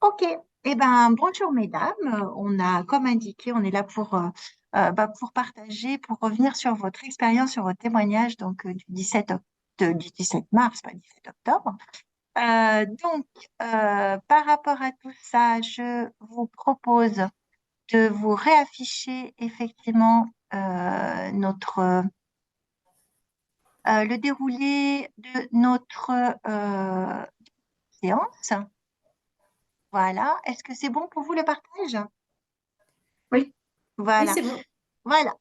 Ok, eh ben, bonjour mesdames. On a, comme indiqué, on est là pour partager, pour revenir sur votre expérience, sur votre témoignage du 17 mars, pas 17 octobre. Par rapport à tout ça, je vous propose de vous réafficher effectivement le déroulé de notre séance. Voilà. Est-ce que c'est bon pour vous le partage? Oui, oui, Voilà. c'est bon. Voilà,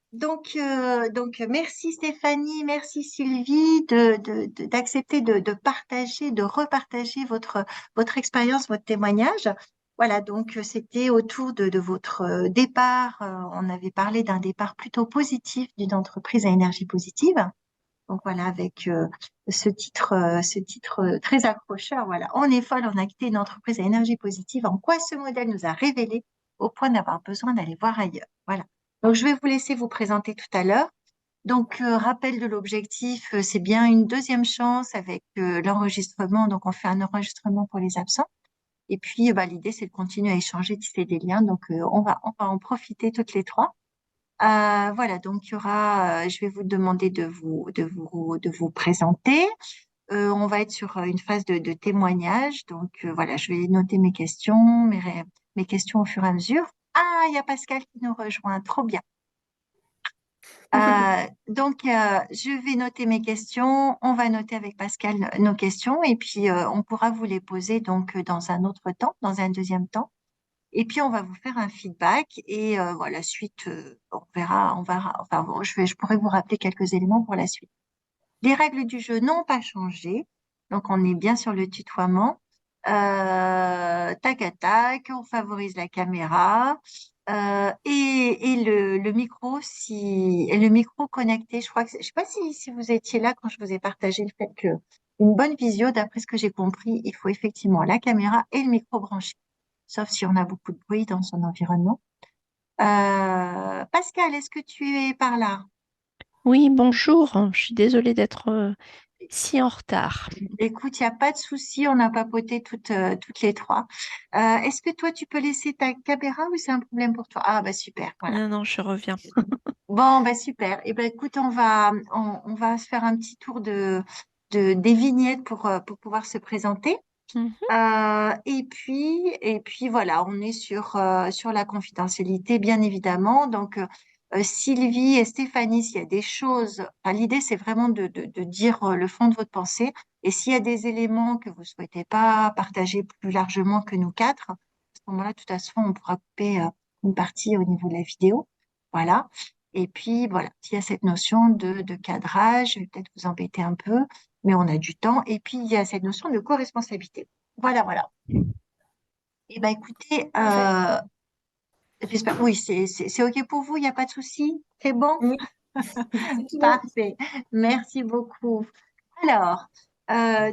merci Stéphanie, merci Sylvie d'accepter de partager, de repartager votre expérience, votre témoignage. Voilà, c'était autour de votre départ. On avait parlé d'un départ plutôt positif d'une entreprise à énergie positive. Donc voilà, avec ce titre très accrocheur. Voilà, on est folle, on a quitté une entreprise à énergie positive. En quoi ce modèle nous a révélé au point d'avoir besoin d'aller voir ailleurs. Voilà. Donc je vais vous laisser vous présenter tout à l'heure. Rappel de l'objectif, c'est bien une deuxième chance avec l'enregistrement. Donc on fait un enregistrement pour les absents. Et puis l'idée c'est de continuer à échanger, tisser des liens. On va en profiter toutes les trois. Voilà, donc il y aura, je vais vous demander de vous présenter. On va être sur une phase de témoignage. Voilà, je vais noter mes questions, mes questions au fur et à mesure. Ah, il y a Pascal qui nous rejoint, trop bien. Je vais noter mes questions. On va noter avec Pascal nos questions et puis on pourra vous les poser dans un autre temps, dans un deuxième temps. Et puis, on va vous faire un feedback et voilà, suite, on verra, enfin, bon, je pourrais vous rappeler quelques éléments pour la suite. Les règles du jeu n'ont pas changé. Donc, on est bien sur le tutoiement. Tac à tac, on favorise la caméra et le micro, et le micro connecté. Je sais pas si vous étiez là quand je vous ai partagé le fait que une bonne visio, d'après ce que j'ai compris, il faut effectivement la caméra et le micro branché, sauf si on a beaucoup de bruit dans son environnement. Pascal, est-ce que tu es par là? Oui, bonjour. Je suis désolée d'être si en retard. Écoute, il n'y a pas de souci, on a papoté toutes les trois. Est-ce que toi, tu peux laisser ta caméra ou c'est un problème pour toi? Ah, bah super, voilà. Non, non, je reviens. Bon, bah super. Eh ben, écoute, on va se faire un petit tour des vignettes pour pouvoir se présenter. Mhm. Et puis voilà, on est sur la confidentialité, bien évidemment. Sylvie et Stéphanie, s'il y a des choses, enfin, l'idée, c'est vraiment de dire le fond de votre pensée. Et s'il y a des éléments que vous souhaitez pas partager plus largement que nous quatre, à ce moment-là, de toute façon, on pourra couper une partie au niveau de la vidéo. Voilà. Et puis, voilà, il y a cette notion de cadrage, je vais peut-être vous embêter un peu, mais on a du temps. Et puis, il y a cette notion de co-responsabilité. Voilà, voilà. Eh ben, écoutez, Parfait. j'espère, oui, c'est OK pour vous, il n'y a pas de souci? C'est bon? Oui, c'est tout bon. Parfait. Merci beaucoup. Alors, je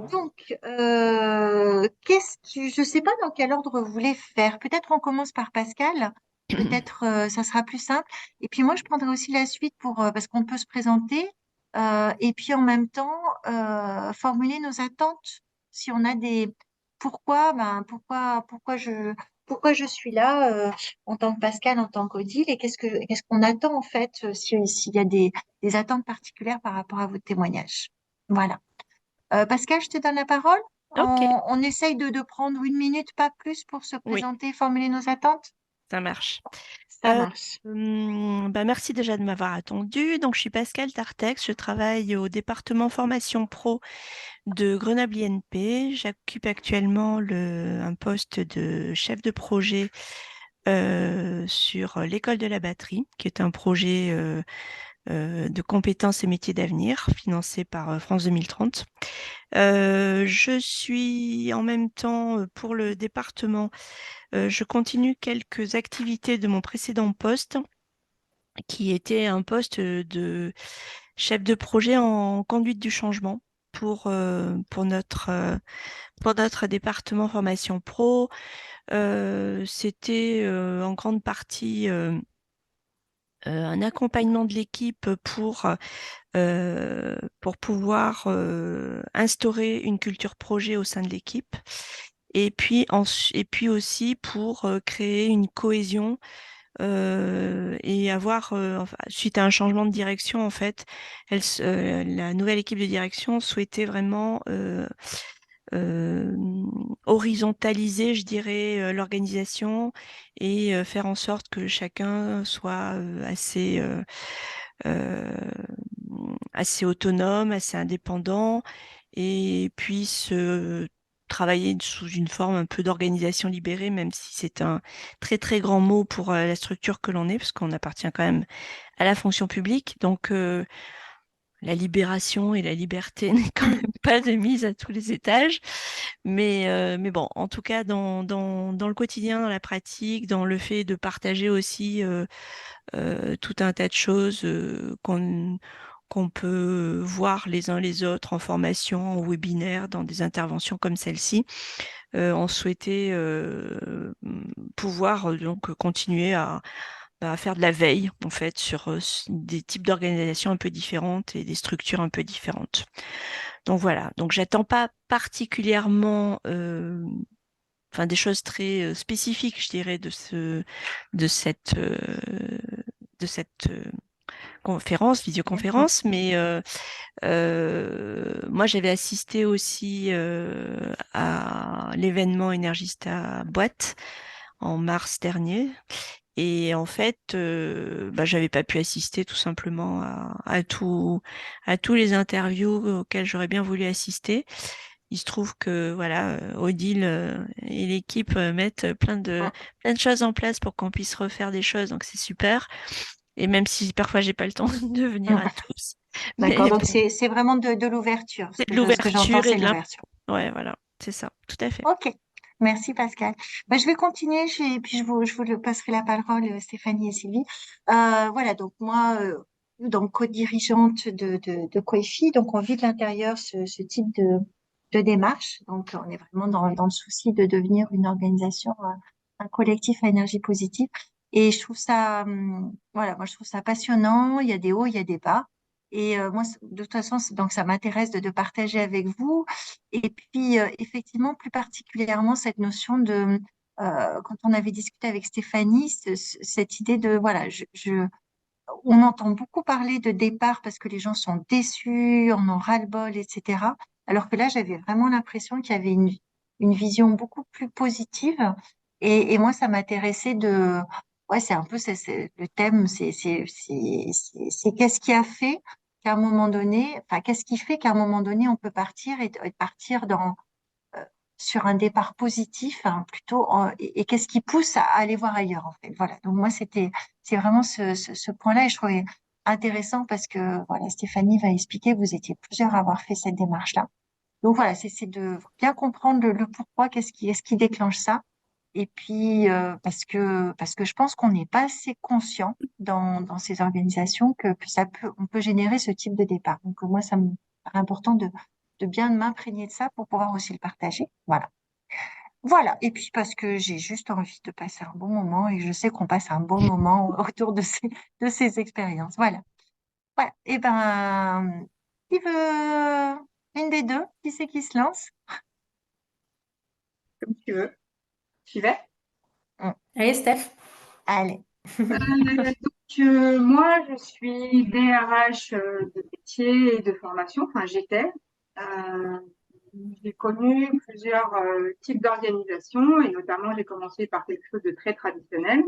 ne sais pas dans quel ordre vous voulez faire. Peut-être on commence par Pascal. Peut-être ça sera plus simple. Et puis moi, je prendrai aussi la suite parce qu'on peut se présenter et puis en même temps formuler nos attentes. Si on a des pourquoi je suis là en tant que Pascal, en tant qu'Odile et qu'est-ce qu'on attend en fait s'il y a des attentes particulières par rapport à votre témoignage. Voilà. Pascal, je te donne la parole. Ok, On essaye de prendre une minute, pas plus, pour se oui, présenter, formuler nos attentes. ça marche. Ça marche. Merci déjà de m'avoir attendu. Donc, je suis Pascal Tartex. Je travaille au département formation pro de Grenoble INP. J'occupe actuellement un poste de chef de projet sur l'école de la batterie, qui est un projet de compétences et métiers d'avenir financé par France 2030. Je suis en même temps pour le département, je continue quelques activités de mon précédent poste, qui était un poste de chef de projet en conduite du changement pour notre département formation pro. C'était en grande partie un accompagnement de l'équipe pour pouvoir instaurer une culture projet au sein de l'équipe. et puis aussi pour créer une cohésion et avoir, suite à un changement de direction, en fait, la nouvelle équipe de direction souhaitait vraiment euh, horizontaliser, je dirais, l'organisation et faire en sorte que chacun soit euh, assez autonome, assez indépendant et puisse travailler sous une forme un peu d'organisation libérée, même si c'est un très très grand mot pour la structure que l'on est, parce qu'on appartient quand même à la fonction publique. Donc la libération et la liberté n'est quand même pas de mise à tous les étages. Mais bon, en tout cas, dans le quotidien, dans la pratique, dans le fait de partager aussi tout un tas de choses qu'on peut voir les uns les autres en formation, en webinaire, dans des interventions comme celle-ci. On souhaitait pouvoir donc continuer à faire de la veille en fait sur des types d'organisations un peu différentes et des structures un peu différentes. Donc voilà, donc j'attends pas particulièrement enfin des choses très spécifiques, je dirais, de cette conférence, visioconférence, mais moi j'avais assisté aussi à l'événement Energista Boîte en mars dernier. Et en fait, j'avais pas pu assister tout simplement à tous les interviews auxquelles j'aurais bien voulu assister. Il se trouve que voilà, Odile et l'équipe mettent plein de choses en place pour qu'on puisse refaire des choses, donc c'est super. Et même si parfois j'ai pas le temps de venir à tous, D'accord, mais donc bon, c'est vraiment de l'ouverture. c'est de Ce que j'entends, l'ouverture et c'est de l'ouverture. ouais, voilà, c'est ça, tout à fait. Ok, merci Pascal. Je vais continuer et puis je vous passerai la parole, Stéphanie et Sylvie. Voilà, donc moi, donc co-dirigeante de Coefi, donc on vit de l'intérieur ce type de démarche. Donc on est vraiment dans le souci de devenir une organisation, un collectif à énergie positive. Et je trouve ça, voilà, moi je trouve ça passionnant. Il y a des hauts, il y a des bas. Et moi, de toute façon, donc ça m'intéresse de partager avec vous. Et puis, effectivement, plus particulièrement, cette notion quand on avait discuté avec Stéphanie, cette idée de, voilà, on entend beaucoup parler de départ parce que les gens sont déçus, en ont ras-le-bol, etc. Alors que là, j'avais vraiment l'impression qu'il y avait une vision beaucoup plus positive. Et moi, ça m'intéressait ouais, c'est un peu le thème, c'est qu'est-ce qui a fait qu'à un moment donné, enfin, qu'est-ce qui fait qu'à un moment donné, on peut partir et partir euh, sur un départ positif, hein, plutôt, et qu'est-ce qui pousse à aller voir ailleurs, en fait. Voilà. Donc moi, c'est vraiment ce point-là, et je trouvais intéressant parce que, voilà, Stéphanie va expliquer, vous étiez plusieurs à avoir fait cette démarche-là. Donc voilà, c'est de bien comprendre le pourquoi, est-ce qui déclenche ça. Et puis, parce que je pense qu'on n'est pas assez conscient dans ces organisations que on peut générer ce type de départ. Donc, moi, ça me paraît important de bien m'imprégner de ça pour pouvoir aussi le partager. Voilà. Voilà. Et puis, parce que j'ai juste envie de passer un bon moment et je sais qu'on passe un bon moment autour de ces expériences. Voilà. Voilà. Et ben, qui veut une des deux? Qui c'est qui se lance? Comme tu veux. J'y vais. Hum, Allez, Steph. Allez. Moi, je suis DRH de métier et de formation. Enfin, j'étais. Euh, j'ai connu plusieurs types d'organisations et notamment, j'ai commencé par quelque chose de très traditionnel.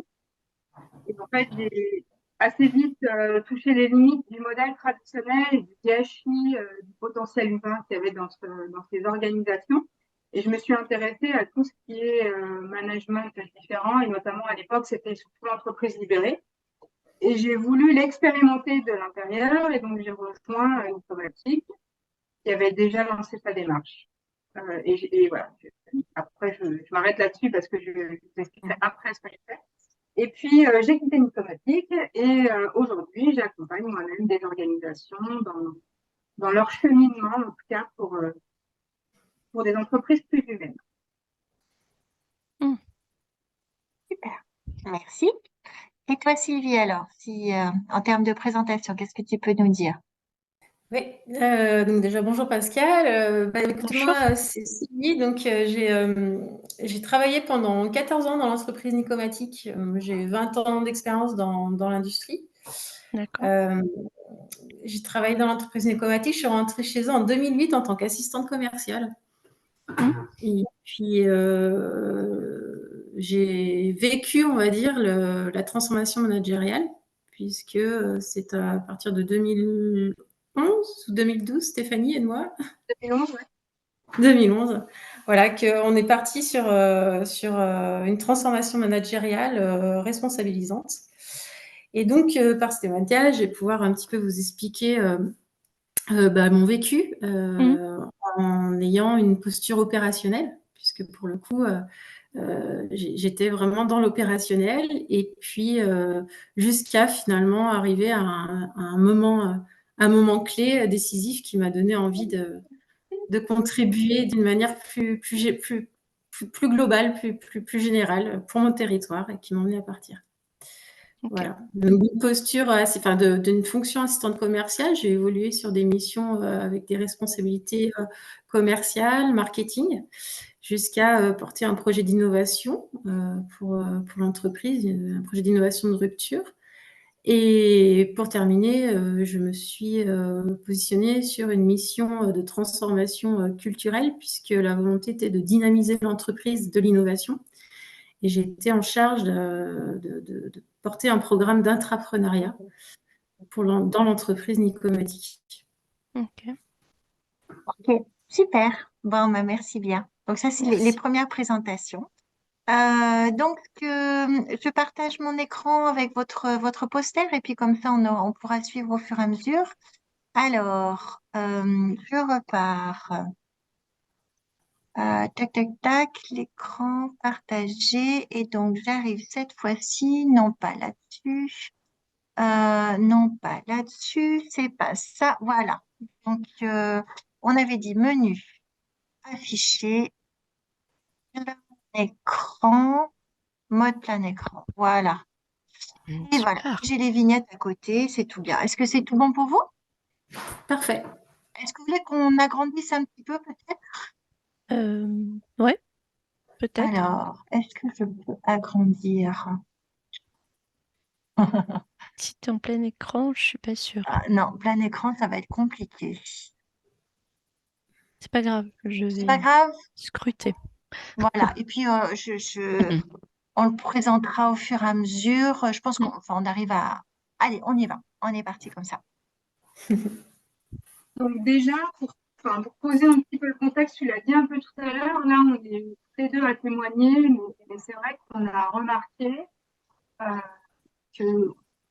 Et en fait, j'ai assez vite touché les limites du modèle traditionnel et du DHI, du potentiel humain qu'il y avait dans ces organisations. Et je me suis intéressée à tout ce qui est management différent, et notamment à l'époque, c'était surtout l'entreprise libérée. Et j'ai voulu l'expérimenter de l'intérieur, et donc j'ai rejoint une informatique qui avait déjà lancé sa démarche. Et voilà. Après, je m'arrête là-dessus parce que je vous expliquerai après ce que j'ai fait. Et puis, j'ai quitté Informatique et aujourd'hui, j'accompagne moi-même des organisations dans leur cheminement, en tout cas pour des entreprises plus humaines. Super. Merci. Et toi, Sylvie, alors, si, en termes de présentation, qu'est-ce que tu peux nous dire? Oui, donc déjà bonjour Pascal. Écoute, Bonjour. moi c'est Sylvie, donc j'ai travaillé pendant 14 ans dans l'entreprise Nicomatic. J'ai 20 ans d'expérience dans l'industrie. D'accord. Euh, j'ai travaillé dans l'entreprise Nicomatic, je suis rentrée chez eux en 2008 en tant qu'assistante commerciale. Hmm. Et puis j'ai vécu, on va dire, la transformation managériale, puisque c'est à partir de 2011 ou 2012, Stéphanie et moi, 2011, ouais. 2011, voilà, qu'on est parti sur une transformation managériale responsabilisante. Et donc, par ce témoignage, je vais pouvoir un petit peu vous expliquer mon vécu Hmm. en ayant une posture opérationnelle, puisque pour le coup, j'étais vraiment dans l'opérationnel, et puis jusqu'à finalement arriver à un moment clé, décisif, qui m'a donné envie de contribuer d'une manière plus globale, plus générale pour mon territoire, et qui m'ont emmené à partir. Ok. Voilà. Donc, d'une posture, d'une fonction assistante commerciale, j'ai évolué sur des missions avec des responsabilités commerciales, marketing, jusqu'à porter un projet d'innovation pour l'entreprise, un projet d'innovation de rupture. Et pour terminer, je me suis positionnée sur une mission de transformation culturelle, puisque la volonté était de dynamiser l'entreprise de l'innovation. Et j'ai été en charge de porter un programme d'intrapreneuriat dans l'entreprise Nicomatic. Ok. Ok, super. Bon, bah, merci bien. Donc ça, c'est les Merci. premières présentations. Je partage mon écran avec votre poster et puis comme ça, on pourra suivre au fur et à mesure. Alors, je repars. Tac, tac, tac, l'écran partagé. Et donc, j'arrive cette fois-ci, non pas là-dessus. Non pas là-dessus, c'est pas ça. Voilà. Donc, on avait dit menu, affiché, plein écran, mode plein écran. Voilà. Et voilà, Super. j'ai les vignettes à côté, c'est tout bien. Est-ce que c'est tout bon pour vous? Parfait. Est-ce que vous voulez qu'on agrandisse un petit peu peut-être? Ouais, peut-être. Alors, est-ce que je peux agrandir? Si t'es en plein écran, je suis pas sûre. Ah, non, plein écran, ça va être compliqué. C'est pas grave, je C'est pas vais grave? scruter. Voilà. Et puis, on le présentera au fur et à mesure. Je pense Hmm. on arrive à... Allez, on y va. On est parti comme ça. Donc déjà, pour poser un petit peu le contexte, tu l'as dit un peu tout à l'heure, là on est tous les deux à témoigner, mais c'est vrai qu'on a remarqué euh, que,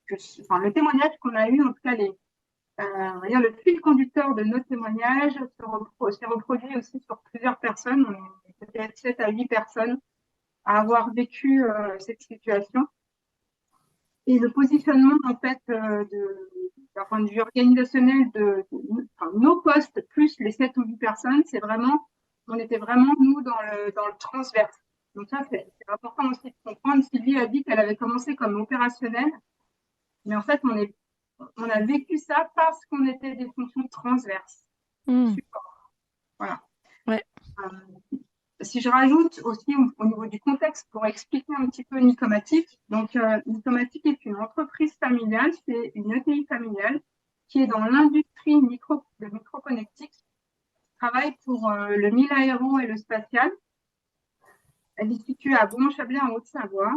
le témoignage qu'on a eu, en tout cas on va dire le fil conducteur de nos témoignages s'est reproduit aussi sur plusieurs personnes. On est peut-être 7 à 8 personnes à avoir vécu cette situation. Et le positionnement, en fait, d'un point de vue organisationnel nos postes plus les 7 ou 8 personnes, on était vraiment, nous, dans le transverse. Donc ça, c'est important aussi de comprendre. Sylvie a dit qu'elle avait commencé comme opérationnelle, mais en fait, on a vécu ça parce qu'on était des fonctions transverses. Hmm. Support. Voilà. Ouais. Si je rajoute aussi au niveau du contexte pour expliquer un petit peu Nicomatic, donc Nicomatic est une entreprise familiale, c'est une ETI familiale qui est dans l'industrie de microconnectique, qui travaille pour le mille aéro et le spatial. Elle est située à Beaumont-Chablais en Haute-Savoie.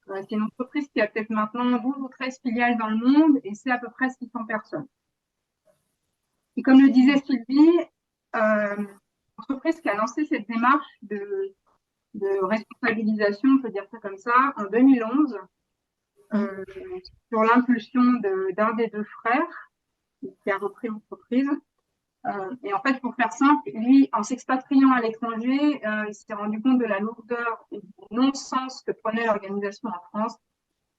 C'est une entreprise qui a peut-être maintenant 12 ou 13 filiales dans le monde et c'est à peu près 600 personnes. Et comme le disait Sylvie, l'entreprise qui a lancé cette démarche de responsabilisation, on peut dire ça comme ça, en 2011, sur l'impulsion d'un des deux frères qui a repris l'entreprise. Et en fait, pour faire simple, lui, en s'expatriant à l'étranger, il s'est rendu compte de la lourdeur et du non-sens que prenait l'organisation en France.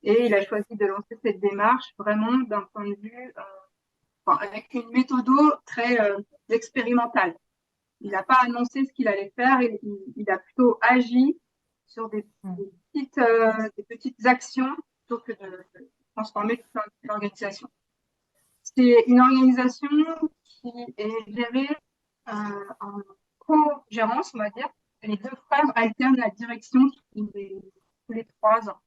Et il a choisi de lancer cette démarche vraiment d'un point de vue, avec une méthode très expérimentale. Il n'a pas annoncé ce qu'il allait faire, il a plutôt agi sur des petites actions plutôt que de transformer toute l'organisation. C'est une organisation qui est gérée en co-gérance, on va dire. Les deux frères alternent la direction tous les 3 ans.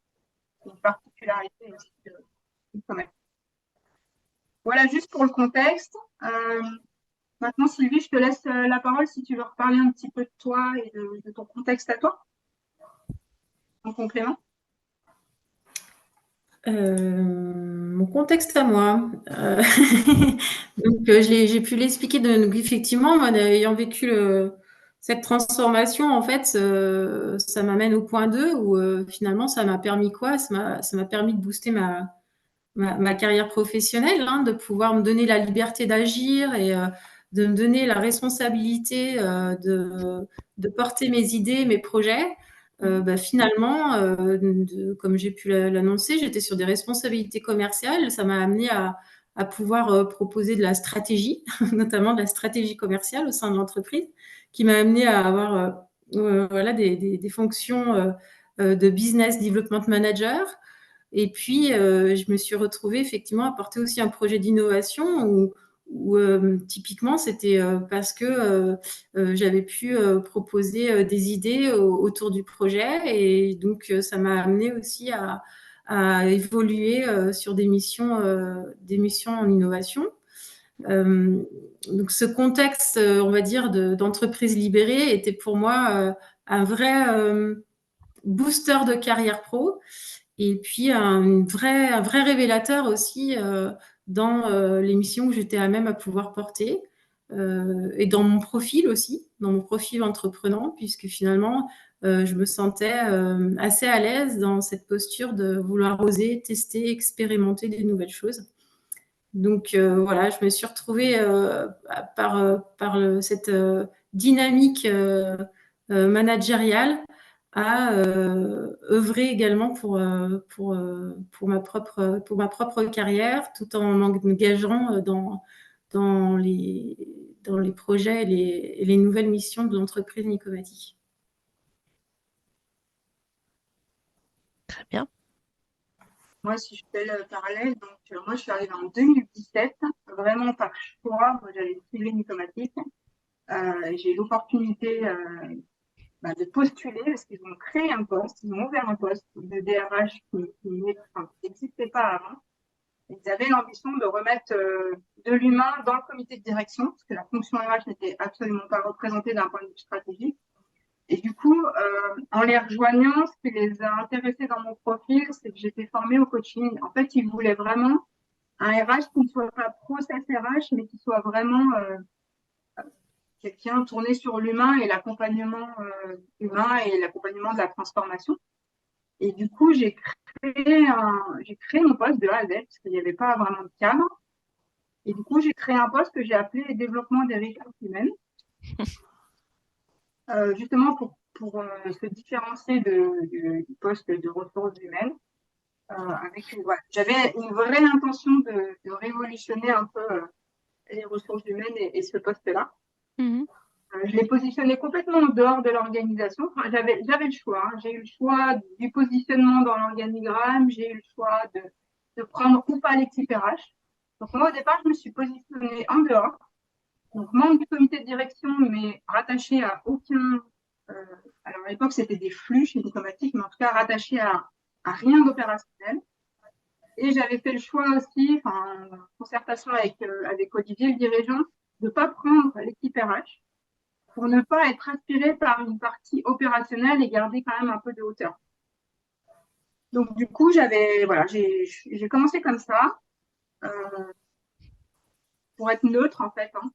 C'est une particularité aussi du commerce. Voilà, juste pour le contexte. Maintenant, Sylvie, je te laisse la parole si tu veux reparler un petit peu de toi et de ton contexte à toi, en complément. Mon contexte à moi. Donc, j'ai pu l'expliquer. Donc, effectivement, moi, ayant vécu cette transformation, en fait, ça m'amène au point 2 où finalement, ça m'a permis quoi? Ça m'a permis de booster ma carrière professionnelle, hein, de pouvoir me donner la liberté d'agir et de me donner la responsabilité de porter mes idées, mes projets. Finalement, comme j'ai pu l'annoncer, j'étais sur des responsabilités commerciales. Ça m'a amené à pouvoir proposer de la stratégie, notamment de la stratégie commerciale au sein de l'entreprise, qui m'a amené à avoir voilà, des fonctions de business development manager. Et puis, je me suis retrouvée effectivement à porter aussi un projet d'innovation où typiquement, c'était parce que j'avais pu proposer des idées autour du projet. Et donc, ça m'a amené aussi à évoluer sur des missions en innovation. Donc, ce contexte, on va dire, d'entreprise libérée était pour moi un vrai booster de carrière pro. Et puis, un vrai révélateur aussi dans les missions que j'étais à même à pouvoir porter et dans mon profil aussi, dans mon profil entreprenant, puisque finalement, je me sentais assez à l'aise dans cette posture de vouloir oser, tester, expérimenter des nouvelles choses. Donc, voilà, je me suis retrouvée par cette dynamique managériale à œuvrer également pour ma propre carrière, tout en m'engageant dans les projets et les nouvelles missions de l'entreprise Nicomati. Très bien. Moi, si je fais le parallèle, donc moi, je suis arrivée en 2017, vraiment par choix. Moi, j'avais ciblé Nicomatique. J'ai eu l'opportunité de postuler parce qu'ils ont créé un poste, ils ont ouvert un poste de DRH qui n'existait pas avant. Ils avaient l'ambition de remettre de l'humain dans le comité de direction, parce que la fonction RH n'était absolument pas représentée d'un point de vue stratégique. Et du coup, en les rejoignant, ce qui les a intéressés dans mon profil, c'est que j'étais formée au coaching. En fait, ils voulaient vraiment un RH qui ne soit pas process RH, mais qui soit vraiment quelqu'un tourné sur l'humain et l'accompagnement humain et l'accompagnement de la transformation. Et du coup, j'ai créé mon poste de A à Z, parce qu'il n'y avait pas vraiment de cadre. Et du coup, j'ai créé un poste que j'ai appelé développement des ressources humaines, justement pour se différencier du poste de ressources humaines. J'avais une vraie intention de révolutionner un peu les ressources humaines et ce poste-là. Mhm. Je l'ai positionné complètement en dehors de l'organisation. Enfin, j'avais le choix. Hein. J'ai eu le choix du positionnement dans l'organigramme. J'ai eu le choix de prendre ou pas l'équipe RH. Donc moi, au départ, je me suis positionnée en dehors. Donc membre du comité de direction, mais rattaché à aucun... alors à l'époque, c'était des flux chez Nicomatique, mais en tout cas rattaché à rien d'opérationnel. Et j'avais fait le choix aussi, en concertation avec Olivier, le dirigeant, de ne pas prendre l'équipe RH pour ne pas être aspiré par une partie opérationnelle et garder quand même un peu de hauteur. Donc, du coup, j'ai commencé comme ça, pour être neutre, en fait. Hein.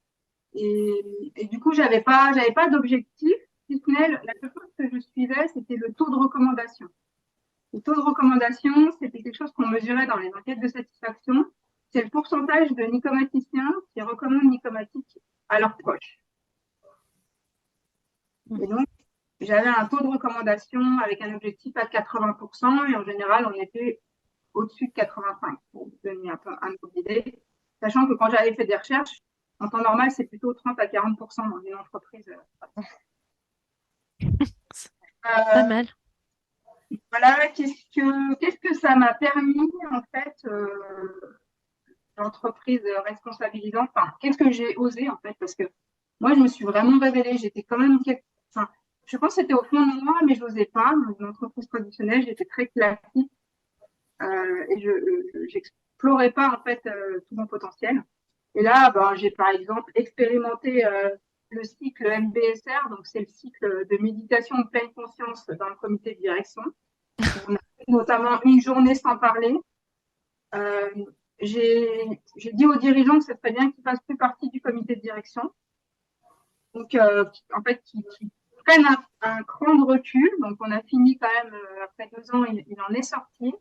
Et du coup, j'avais pas d'objectif, si ce n'est la seule chose que je suivais, c'était le taux de recommandation. Le taux de recommandation, c'était quelque chose qu'on mesurait dans les enquêtes de satisfaction. C'est le pourcentage de nicomaticiens qui recommandent Nicomatique à leurs proches. Et donc, j'avais un taux de recommandation avec un objectif à 80%, et en général, on était au-dessus de 85%, pour vous donner un peu une idée. Sachant que quand j'avais fait des recherches, en temps normal, c'est plutôt 30 à 40% dans une entreprise. Pas mal. Voilà, qu'est-ce que ça m'a permis, en fait, l'entreprise responsabilisante. Enfin, qu'est-ce que j'ai osé en fait? Parce que moi, je me suis vraiment révélée. J'étais quand même, enfin, je pense que c'était au fond de moi, mais je n'osais pas. Dans une entreprise traditionnelle, j'étais très classique et je n'explorais pas en fait tout mon potentiel. Et là, ben, j'ai par exemple expérimenté le cycle MBSR, donc c'est le cycle de méditation de pleine conscience dans le comité de direction. On a fait notamment une journée sans parler. Euh, j'ai dit aux dirigeants que ce serait bien qu'ils fassent plus partie du comité de direction. Donc, en fait, qui prennent un cran de recul. Donc, on a fini quand même, après 2 ans, il en est sorti.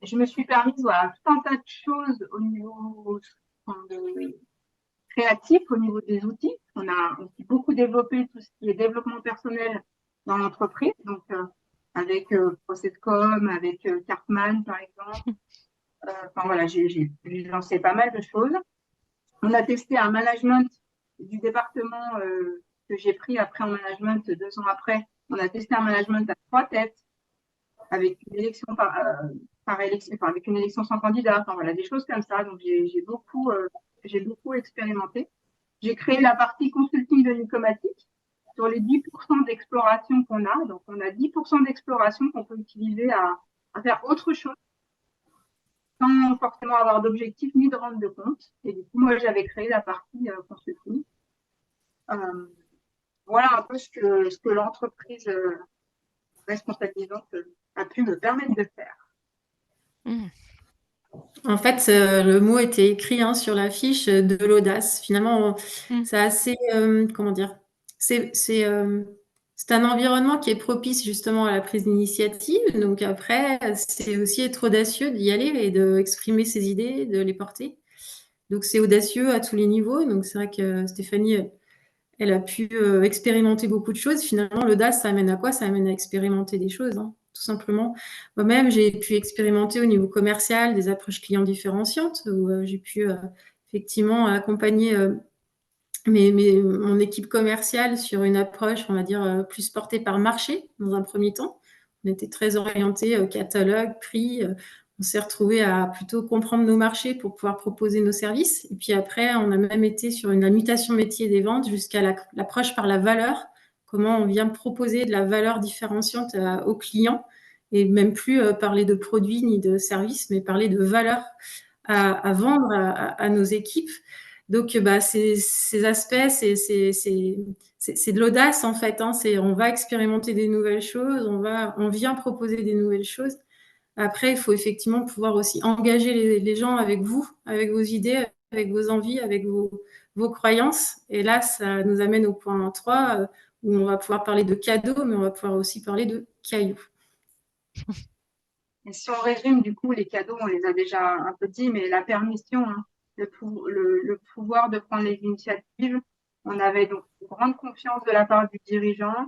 Je me suis permise voilà, tout un tas de choses au niveau créatif, au niveau des outils. On a aussi beaucoup développé tout ce qui est développement personnel dans l'entreprise. Donc, avec Procedcom, avec Cartman, par exemple. Enfin, voilà, j'ai lancé pas mal de choses. On a testé un management du département que j'ai pris après en management 2 ans après. On a testé un management à 3 têtes avec une élection par élection, enfin, avec une élection sans candidat. Enfin, voilà, des choses comme ça. Donc, j'ai beaucoup expérimenté. J'ai créé la partie consulting de Nicomatic sur les 10% d'exploration qu'on a. Donc, on a 10% d'exploration qu'on peut utiliser à faire autre chose sans forcément avoir d'objectif ni de rente de compte. Et du coup, moi, j'avais créé la partie consulting. Voilà un peu ce que l'entreprise responsabilisante a pu me permettre de faire. En fait, le mot était écrit sur la fiche de l'audace. Finalement, c'est assez, comment dire, c'est un environnement qui est propice justement à la prise d'initiative. Donc après, c'est aussi être audacieux d'y aller et d'exprimer ses idées, de les porter. Donc c'est audacieux à tous les niveaux. Donc c'est vrai que Stéphanie, elle a pu expérimenter beaucoup de choses. Finalement, l'audace, ça amène à quoi? Ça amène à expérimenter des choses, tout simplement. Moi-même, j'ai pu expérimenter au niveau commercial des approches clients différenciantes, où j'ai pu effectivement accompagner mon équipe commerciale sur une approche, on va dire, plus portée par marché, dans un premier temps. On était très orienté catalogue, prix. On s'est retrouvé à plutôt comprendre nos marchés pour pouvoir proposer nos services. Et puis après, on a même été sur la mutation métier des ventes jusqu'à l'approche par la valeur. Comment on vient proposer de la valeur différenciante aux clients et même plus parler de produits ni de services, mais parler de valeur à vendre à nos équipes. Donc, ces aspects, c'est de l'audace en fait. On va expérimenter des nouvelles choses, on vient proposer des nouvelles choses. Après, il faut effectivement pouvoir aussi engager les gens avec vous, avec vos idées, avec vos envies, avec vos croyances. Et là, ça nous amène au point 3, où on va pouvoir parler de cadeaux, mais on va pouvoir aussi parler de cailloux. Et si on résume, du coup, les cadeaux, on les a déjà un peu dit, mais la permission, le pouvoir de prendre les initiatives, on avait donc une grande confiance de la part du dirigeant,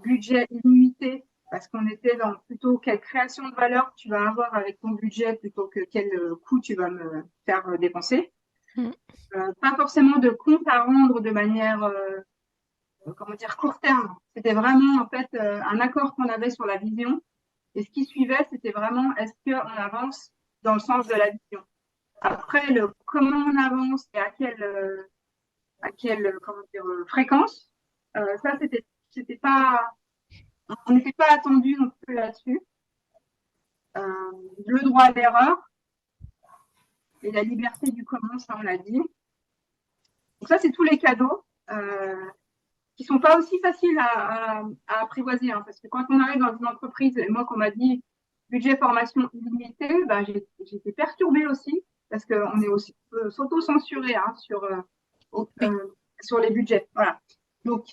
budget illimité, parce qu'on était dans plutôt quelle création de valeur tu vas avoir avec ton budget plutôt que quel coût tu vas me faire dépenser. Pas forcément de compte à rendre de manière court terme. C'était vraiment en fait un accord qu'on avait sur la vision. Et ce qui suivait, c'était vraiment est-ce qu'on avance dans le sens de la vision. Après, comment on avance et à quelle fréquence, ça, c'était pas, on n'était pas attendu non plus là-dessus. Le droit à l'erreur et la liberté du comment, ça, on l'a dit. Donc ça, c'est tous les cadeaux qui sont pas aussi faciles à apprivoiser, parce que quand on arrive dans une entreprise, et moi, qu'on m'a dit budget formation illimité, j'étais perturbée aussi, parce qu'on est aussi s'auto-censurer sur les budgets. Voilà. Donc,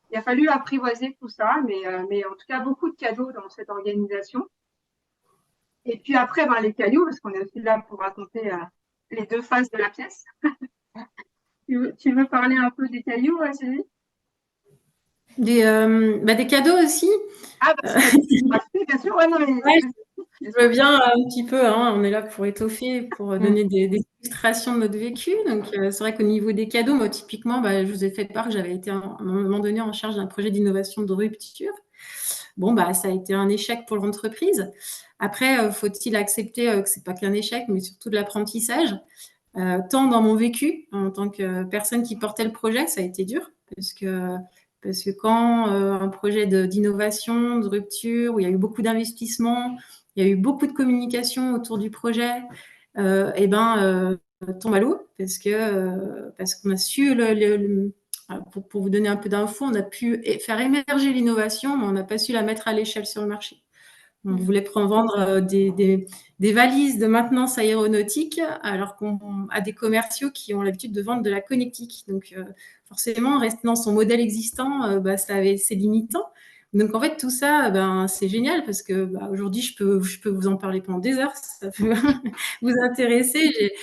il a fallu apprivoiser tout ça, mais en tout cas, beaucoup de cadeaux dans cette organisation. Et puis après, les cailloux, parce qu'on est aussi là pour raconter les deux faces de la pièce. Tu veux parler un peu des cailloux, Sylvie? Des cadeaux aussi. Bien sûr, ouais, non, mais... Je veux bien un petit peu, on est là pour étoffer, pour donner des illustrations de notre vécu. Donc, c'est vrai qu'au niveau des cadeaux, moi, typiquement, je vous ai fait part que j'avais été à un moment donné en charge d'un projet d'innovation de rupture. bon, bah, ça a été un échec pour l'entreprise. Après, faut-il accepter que c'est pas qu'un échec, mais surtout de l'apprentissage. Tant dans mon vécu, en tant que personne qui portait le projet, ça a été dur, parce que quand un projet d'innovation, de rupture, où il y a eu beaucoup d'investissements, il y a eu beaucoup de communication autour du projet, tombe à l'eau, parce qu'on a su, pour vous donner un peu d'infos, on a pu faire émerger l'innovation, mais on n'a pas su la mettre à l'échelle sur le marché. On voulait vendre des valises de maintenance aéronautique, alors qu'on a des commerciaux qui ont l'habitude de vendre de la connectique. Donc, forcément, rester dans son modèle existant, ça avait ses limitants. Donc, en fait, tout ça, c'est génial parce que aujourd'hui, je peux vous en parler pendant des heures. Ça peut vous intéresser.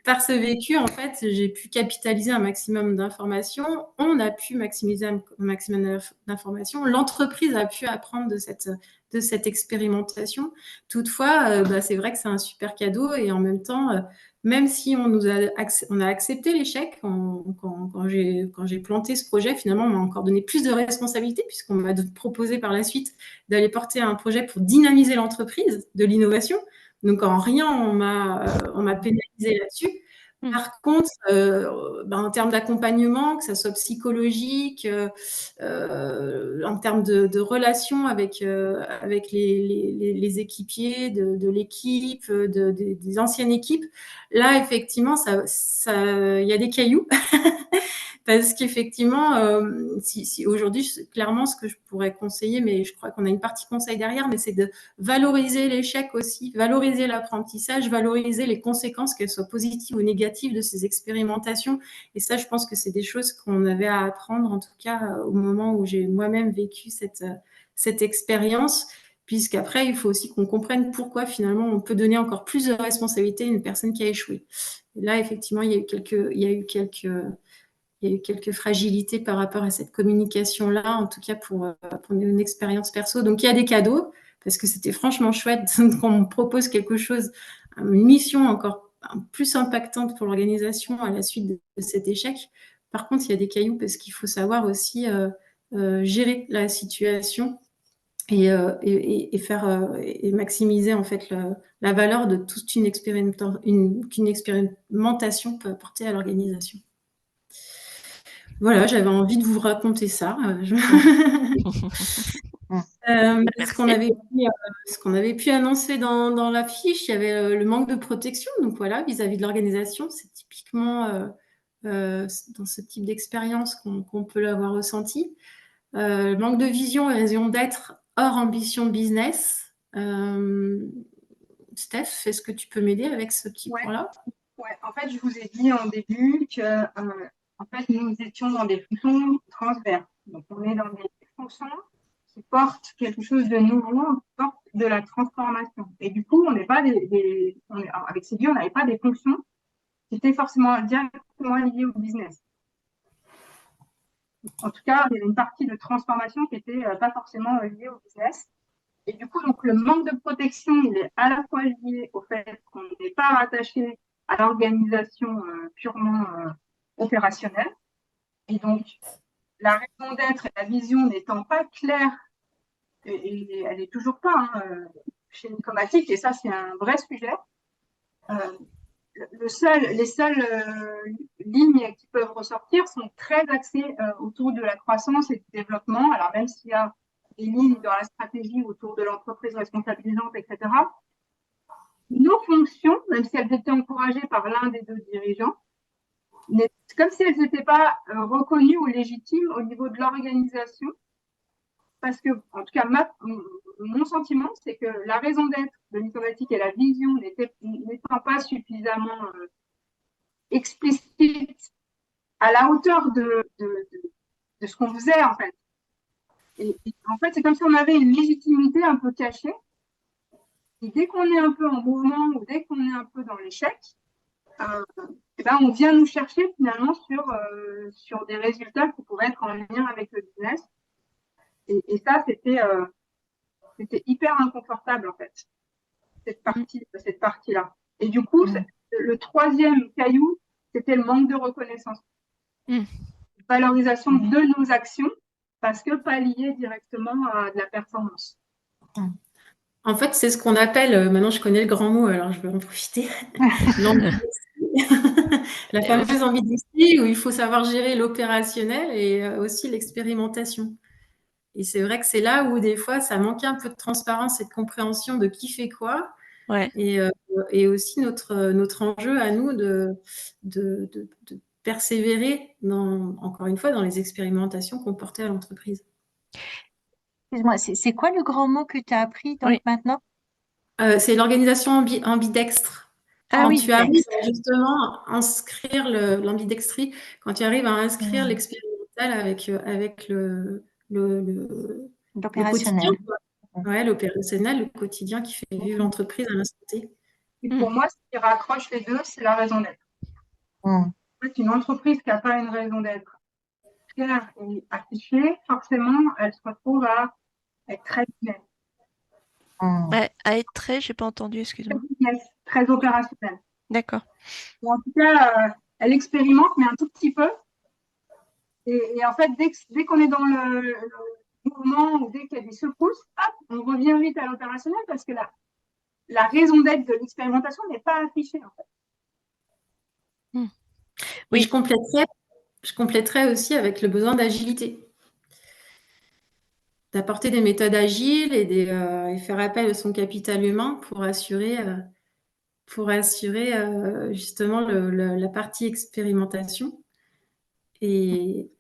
Par ce vécu, en fait, j'ai pu capitaliser un maximum d'informations. On a pu maximiser un maximum d'informations. L'entreprise a pu apprendre de cette expérimentation. Toutefois, c'est vrai que c'est un super cadeau et en même temps, même si on a accepté l'échec, quand j'ai planté ce projet, finalement, on m'a encore donné plus de responsabilités puisqu'on m'a proposé par la suite d'aller porter un projet pour dynamiser l'entreprise de l'innovation. Donc, en rien, on m'a pénalisé là-dessus. Par contre, en termes d'accompagnement, que ça soit psychologique, en termes de relations avec les équipiers de l'équipe, des anciennes équipes, là, effectivement, il y a des cailloux. Parce qu'effectivement, si aujourd'hui, clairement, ce que je pourrais conseiller, mais je crois qu'on a une partie conseil derrière, mais c'est de valoriser l'échec aussi, valoriser l'apprentissage, valoriser les conséquences, qu'elles soient positives ou négatives, de ces expérimentations. Et ça, je pense que c'est des choses qu'on avait à apprendre, en tout cas, au moment où j'ai moi-même vécu cette expérience. Puisqu'après, il faut aussi qu'on comprenne pourquoi, finalement, on peut donner encore plus de responsabilités à une personne qui a échoué. Et là, effectivement, il y a eu quelques fragilités par rapport à cette communication-là, en tout cas pour une expérience perso. Donc, il y a des cadeaux, parce que c'était franchement chouette qu'on me propose quelque chose, une mission encore plus impactante pour l'organisation à la suite de cet échec. Par contre, il y a des cailloux, parce qu'il faut savoir aussi gérer la situation et maximiser en fait la valeur de toute une expérimentation peut apporter à l'organisation. Voilà, j'avais envie de vous raconter ça. Ce qu'on avait pu annoncer dans la fiche, il y avait le manque de protection. Donc voilà, vis-à-vis de l'organisation, c'est typiquement dans ce type d'expérience qu'on peut l'avoir ressenti. Manque de vision et raison d'être hors ambition business. Steph, est-ce que tu peux m'aider avec ce petit point-là? Ouais, en fait, je vous ai dit en début que en fait, nous étions dans des fonctions transverses. Donc, on est dans des fonctions qui portent quelque chose de nouveau, qui portent de la transformation. Et du coup, on n'est pas avec Sylvie, on n'avait pas des fonctions qui étaient forcément directement liées au business. En tout cas, il y avait une partie de transformation qui n'était pas forcément liée au business. Et du coup, donc, le manque de protection, il est à la fois lié au fait qu'on n'est pas rattaché à l'organisation purement opérationnelle. Et donc, la raison d'être et la vision n'étant pas claires, et elle n'est toujours pas chez Nicomatic, et ça, c'est un vrai sujet. Les seules lignes qui peuvent ressortir sont très axées autour de la croissance et du développement. Alors, même s'il y a des lignes dans la stratégie autour de l'entreprise responsabilisante, etc., nos fonctions, même si elles étaient encouragées par l'un des deux dirigeants, c'est comme si elles n'étaient pas reconnues ou légitimes au niveau de l'organisation. Parce que, en tout cas, mon sentiment, c'est que la raison d'être de Nicomatic et la vision n'étant pas suffisamment explicite à la hauteur de ce qu'on faisait, en fait. Et en fait, c'est comme si on avait une légitimité un peu cachée. Et dès qu'on est un peu en mouvement ou dès qu'on est un peu dans l'échec, on vient nous chercher finalement sur des résultats qui pourraient être en lien avec le business. Et ça, c'était hyper inconfortable, en fait, cette partie-là. Et du coup, le troisième caillou, c'était le manque de reconnaissance. Valorisation de nos actions parce que pas lié directement à de la performance. En fait, c'est ce qu'on appelle, maintenant je connais le grand mot, alors je vais en profiter, l'ambidextrie. La fameuse ambidextrie où il faut savoir gérer l'opérationnel et aussi l'expérimentation. Et c'est vrai que c'est là où des fois ça manquait un peu de transparence et de compréhension de qui fait quoi. Ouais. Et aussi notre enjeu à nous de persévérer, encore une fois, dans les expérimentations qu'on portait à l'entreprise. Excuse-moi, c'est quoi le grand mot que tu as appris donc Oui. maintenant? C'est l'organisation ambidextre. Ah Quand oui, tu arrives à justement inscrire l'ambidextrie, quand tu arrives à inscrire l'expérimental avec le quotidien, L'opérationnel. ouais, l'opérationnel, le quotidien qui fait vivre l'entreprise à l'instant T. Et pour moi, ce qui raccroche les deux, c'est la raison d'être. En fait, une entreprise qui n'a pas une raison d'être claire et affichée, forcément, elle se retrouve à être très business. À être très, j'ai pas entendu, excuse-moi. Très opérationnelle. D'accord. En tout cas, elle expérimente, mais un tout petit peu. Et en fait, dès qu'on est dans le mouvement ou dès qu'il y a des secousses, hop, on revient vite à l'opérationnel parce que la raison d'être de l'expérimentation n'est pas affichée, en fait. Oui. Je compléterais aussi avec le besoin d'agilité. D'apporter des méthodes agiles et faire appel à son capital humain pour assurer justement la partie expérimentation et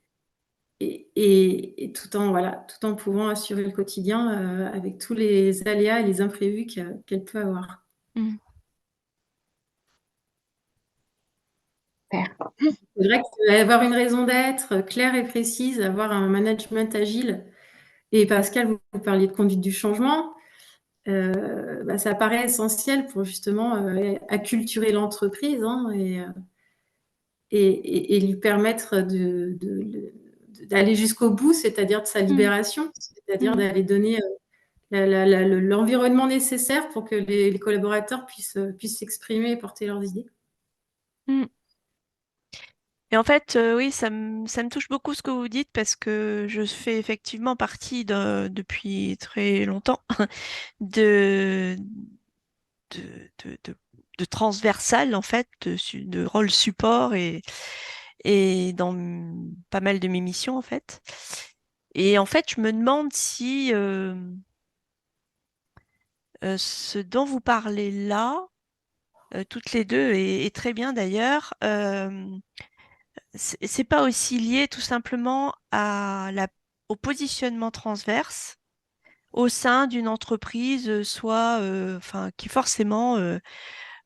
tout en pouvant assurer le quotidien avec tous les aléas et les imprévus qu'elle peut avoir. C'est vrai qu'avoir une raison d'être claire et précise, avoir un management agile, et Pascal, vous parliez de conduite du changement, ça paraît essentiel pour justement acculturer l'entreprise et lui permettre d'aller jusqu'au bout, c'est-à-dire de sa libération, c'est-à-dire d'aller donner l'environnement nécessaire pour que les collaborateurs puissent s'exprimer et porter leurs idées. Et en fait, oui, ça me touche beaucoup ce que vous dites parce que je fais effectivement partie depuis très longtemps de, de transversal, en fait, de rôle support et dans pas mal de mes missions, en fait. Et en fait, je me demande si ce dont vous parlez là, toutes les deux, et très bien d'ailleurs, c'est pas aussi lié tout simplement au positionnement transverse au sein d'une entreprise, enfin, qui forcément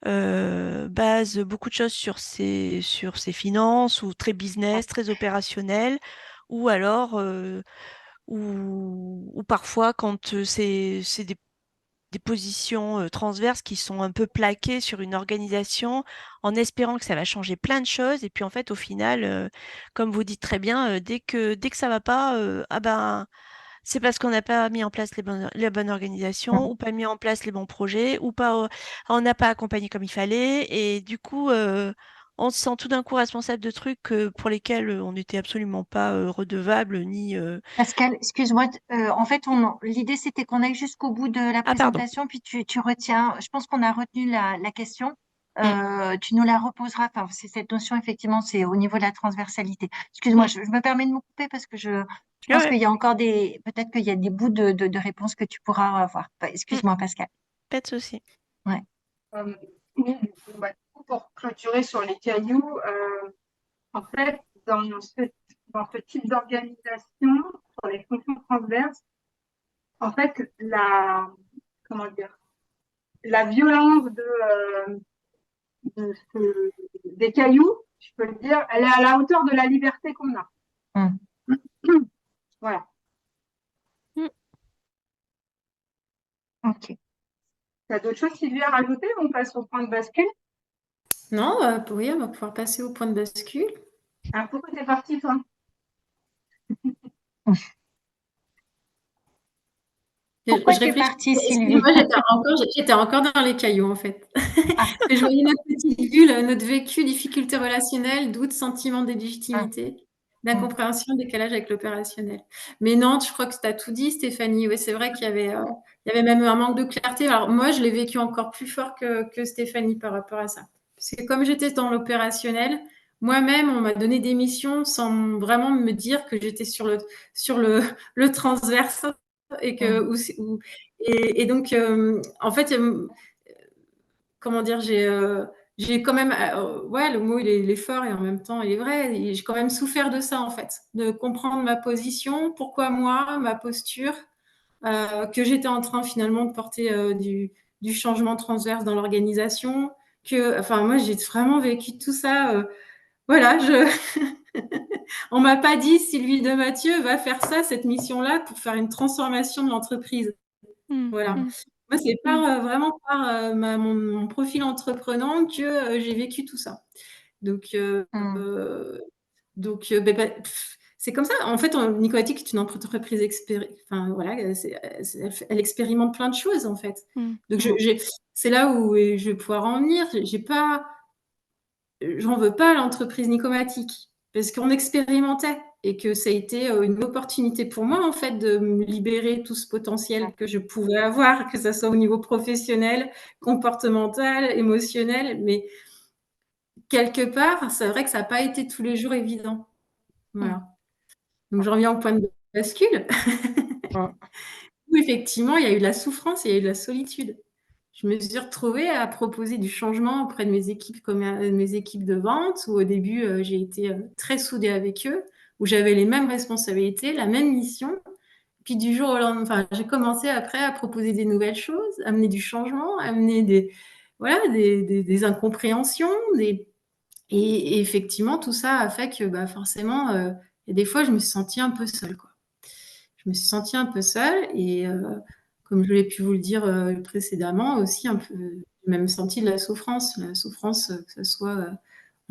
base beaucoup de choses sur ses finances ou très business, très opérationnel, ou alors ou parfois quand c'est des positions transverses qui sont un peu plaquées sur une organisation en espérant que ça va changer plein de choses. Et puis en fait, au final, comme vous dites très bien, dès que ça va pas, ah ben, c'est parce qu'on n'a pas mis en place les bonnes organisations ou pas mis en place les bons projets ou pas, on n'a pas accompagné comme il fallait. Et du coup, on se sent tout d'un coup responsable de trucs pour lesquels on n'était absolument pas redevable ni. Pascal, excuse-moi, en fait, l'idée c'était qu'on aille jusqu'au bout de la Ah, pardon. présentation, puis tu retiens, je pense qu'on a retenu la question, Mm. tu nous la reposeras, enfin, c'est cette notion, effectivement, c'est au niveau de la transversalité. Excuse-moi, je me permets de me couper parce que je pense Ouais, qu'il y a encore peut-être qu'il y a des bouts de réponses que tu pourras avoir. Enfin, excuse-moi, Pascal. pas de souci. Ouais. Oui, pour clôturer sur les cailloux, en fait, dans ce type d'organisation, sur les fonctions transverses, en fait, comment dire, la violence des cailloux, je peux le dire, elle est à la hauteur de la liberté qu'on a. Voilà. Ok. Tu as d'autres choses, Sylvie, à rajouter? On passe au point de bascule. Non, oui, on va pouvoir passer au point de bascule. Alors, pourquoi t'es partie, toi? Pourquoi tu es partie, Sylvie? Moi, j'étais encore dans les cailloux, en fait. Je voyais notre petite bulle, notre vécu, difficultés relationnelles, doutes, sentiment d'illégitimité, d'incompréhension, décalage avec l'opérationnel. Mais non, je crois que tu as tout dit, Stéphanie. Oui, c'est vrai qu'il y avait même un manque de clarté. Alors moi, je l'ai vécu encore plus fort que Stéphanie par rapport à ça. Parce que comme j'étais dans l'opérationnel, moi-même, on m'a donné des missions sans vraiment me dire que j'étais sur le transverse et et donc en fait, comment dire, j'ai quand même, ouais, le mot il est fort et en même temps il est vrai. J'ai quand même souffert de ça en fait, de comprendre ma position, pourquoi moi, ma posture, que j'étais en train finalement de porter du changement transverse dans l'organisation. Enfin, moi j'ai vraiment vécu tout ça. Voilà, on m'a pas dit Sylvie de Mathieu va faire ça, cette mission-là, pour faire une transformation de l'entreprise. Voilà. Moi, c'est vraiment par mon profil entreprenant que j'ai vécu tout ça. Donc, c'est comme ça. En fait, Nicomatic est une entreprise enfin, voilà, elle expérimente plein de choses, en fait. Donc, c'est là où je vais pouvoir en venir. J'en veux pas à l'entreprise Nicomatic parce qu'on expérimentait et que ça a été une opportunité pour moi en fait de me libérer tout ce potentiel que je pouvais avoir, que ce soit au niveau professionnel, comportemental, émotionnel, mais quelque part, c'est vrai que ça n'a pas été tous les jours évident. Voilà. Donc je reviens au point de bascule. Où effectivement, il y a eu de la souffrance et il y a eu de la solitude. Je me suis retrouvée à proposer du changement auprès de mes équipes de vente, où au début, j'ai été très soudée avec eux, où j'avais les mêmes responsabilités, la même mission. Puis du jour au lendemain, enfin, j'ai commencé après à proposer des nouvelles choses, amener du changement, amener des incompréhensions. Et effectivement, tout ça a fait que forcément, et des fois, je me suis sentie un peu seule, quoi. Je me suis sentie un peu seule et comme je l'ai pu vous le dire précédemment, aussi un peu, j'ai même senti de la souffrance, que ce soit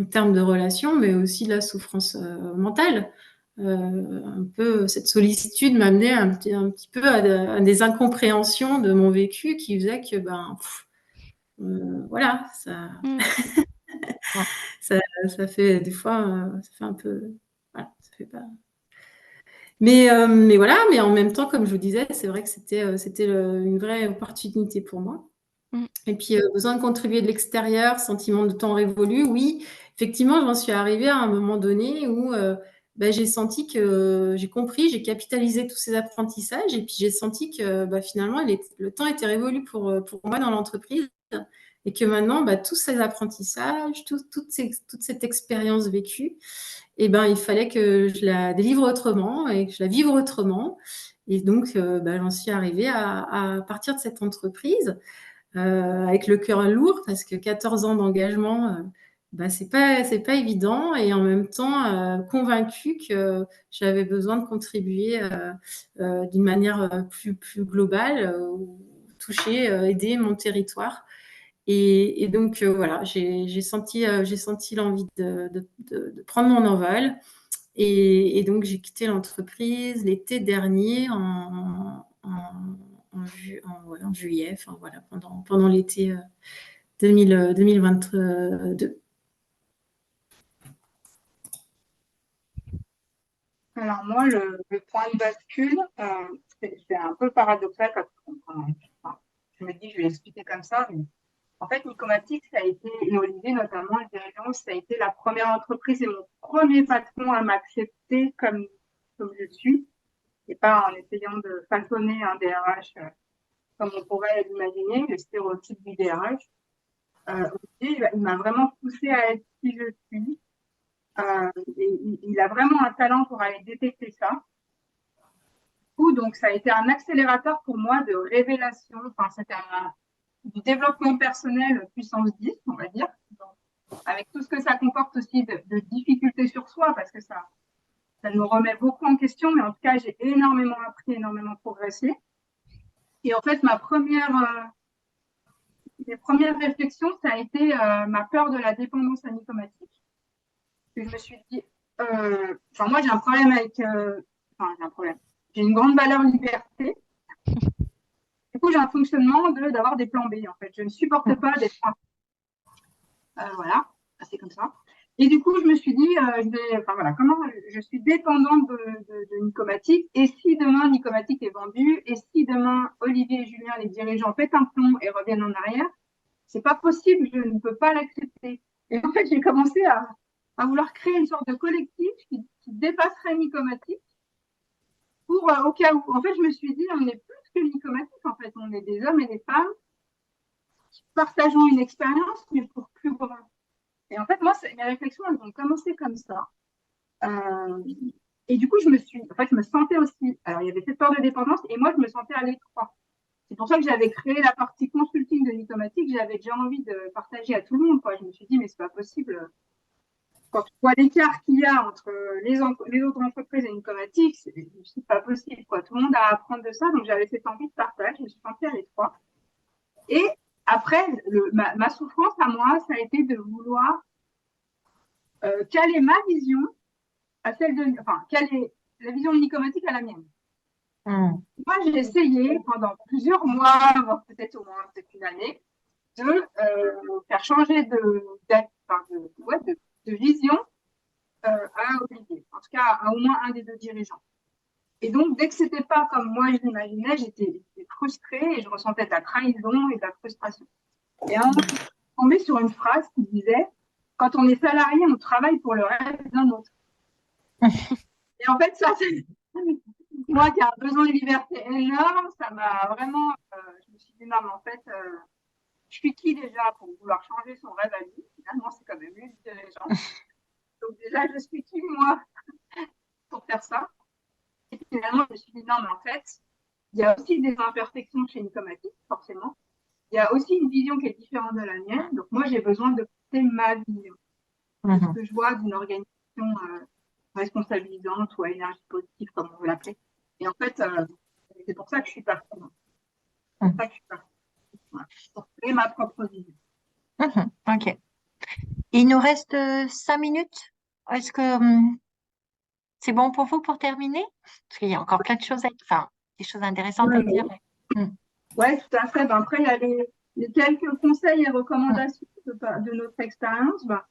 en termes de relations, mais aussi de la souffrance mentale. Un peu cette solitude m'amenait un petit peu à des incompréhensions de mon vécu qui faisaient que voilà, ça fait des fois, ça fait un peu, voilà, ça fait pas. Mais voilà, mais en même temps, comme je vous disais, c'est vrai que c'était une vraie opportunité pour moi. Et puis, besoin de contribuer de l'extérieur, sentiment de temps révolu, oui, effectivement, j'en suis arrivée à un moment donné où j'ai senti que j'ai compris, j'ai capitalisé tous ces apprentissages et puis j'ai senti que finalement, le temps était révolu pour moi dans l'entreprise et que maintenant, tous ces apprentissages, toute cette expérience vécue, il fallait que je la délivre autrement et que je la vive autrement. Et donc, j'en suis arrivée à partir de cette entreprise avec le cœur lourd parce que 14 ans d'engagement, c'est pas évident et en même temps convaincue que j'avais besoin de contribuer d'une manière plus globale, toucher, aider mon territoire. Et donc voilà, j'ai senti l'envie de prendre mon envol. Et donc, j'ai quitté l'entreprise l'été dernier en juillet, enfin voilà, pendant l'été 2022. Alors moi, le point de bascule, c'est un peu paradoxal parce que je me dis, je vais expliquer comme ça, mais en fait, Nicomatic, ça a été, et Olivier notamment, le dirigeant, ça a été la première entreprise et mon premier patron à m'accepter comme je suis, et pas en essayant de façonner un DRH comme on pourrait l'imaginer, le stéréotype du DRH. Olivier, il m'a vraiment poussé à être qui je suis. Et il a vraiment un talent pour aller détecter ça. Donc, ça a été un accélérateur pour moi de révélation. Enfin, c'était du développement personnel puissance 10, on va dire, avec tout ce que ça comporte aussi de difficultés sur soi, parce que ça nous remet beaucoup en question, mais en tout cas, j'ai énormément appris, énormément progressé. Et en fait, mes premières réflexions, ça a été ma peur de la dépendance à Nicomatic. Je me suis dit, moi, j'ai un problème avec... j'ai un problème. J'ai une grande valeur liberté. Du coup, j'ai un fonctionnement d'avoir des plans B, en fait. Je ne supporte pas d'être... voilà, c'est comme ça. Et du coup, je me suis dit, enfin voilà, comment je suis dépendante de Nicomatic. Et si demain Nicomatic est vendu, et si demain Olivier et Julien, les dirigeants, pètent un plomb et reviennent en arrière, c'est pas possible, je ne peux pas l'accepter. Et en fait, j'ai commencé à vouloir créer une sorte de collectif qui dépasserait Nicomatic pour au cas où. En fait, je me suis dit, on n'est plus que Nicomatic. En fait, on est des hommes et des femmes qui partageons une expérience, mais pour plus grand. Et en fait, moi, mes réflexions, elles ont commencé comme ça. Euh, et du coup, je me sentais aussi, alors il y avait cette peur de dépendance, et moi, je me sentais à l'étroit. C'est pour ça que j'avais créé la partie consulting de Nicomatic, j'avais déjà envie de partager à tout le monde, quoi. Je me suis dit, mais c'est pas possible. Quand tu vois l'écart qu'il y a entre les autres entreprises et Nicomatic, c'est pas possible, quoi. Tout le monde a à apprendre de ça, donc j'avais cette envie de partage, je me suis sentie à l'étroit. Et après, ma souffrance à moi, ça a été de vouloir caler ma vision à celle de, enfin, caler la vision de Nicomatic à la mienne. Moi, j'ai essayé pendant plusieurs mois, voire peut-être au moins peut-être une année, de faire changer de vision à Olivier, en tout cas à au moins un des deux dirigeants. Et donc, dès que c'était pas comme moi je l'imaginais, j'étais frustrée et je ressentais de la trahison et de la frustration. Et à un moment, je suis tombée sur une phrase qui disait « Quand on est salarié, on travaille pour le rêve d'un autre. » Et en fait, ça, c'est moi qui ai un besoin de liberté énorme, ça m'a vraiment. Je me suis dit, non, mais en fait, je suis qui déjà pour vouloir changer son rêve à lui? Finalement, c'est quand même lui le dirigeant. Donc, déjà, je suis qui, moi, pour faire ça? Et finalement, je me suis dit, non, mais en fait, il y a aussi des imperfections chez Nicomatic, forcément. Il y a aussi une vision qui est différente de la mienne. Donc, moi, j'ai besoin de porter ma vision. Ce que je vois d'une organisation responsabilisante ou à énergie positive, comme on veut l'appeler. Et en fait, c'est pour ça que je suis partie. C'est pour ça que je suis partie. Voilà. Pour créer ma propre vision. Ok. Il nous reste 5 minutes. Est-ce que c'est bon pour vous pour terminer? Parce qu'il y a encore plein de choses enfin, des choses intéressantes à dire. Oui, tout à fait. Ben, après, il y a les quelques conseils et recommandations de notre expérience. Ben,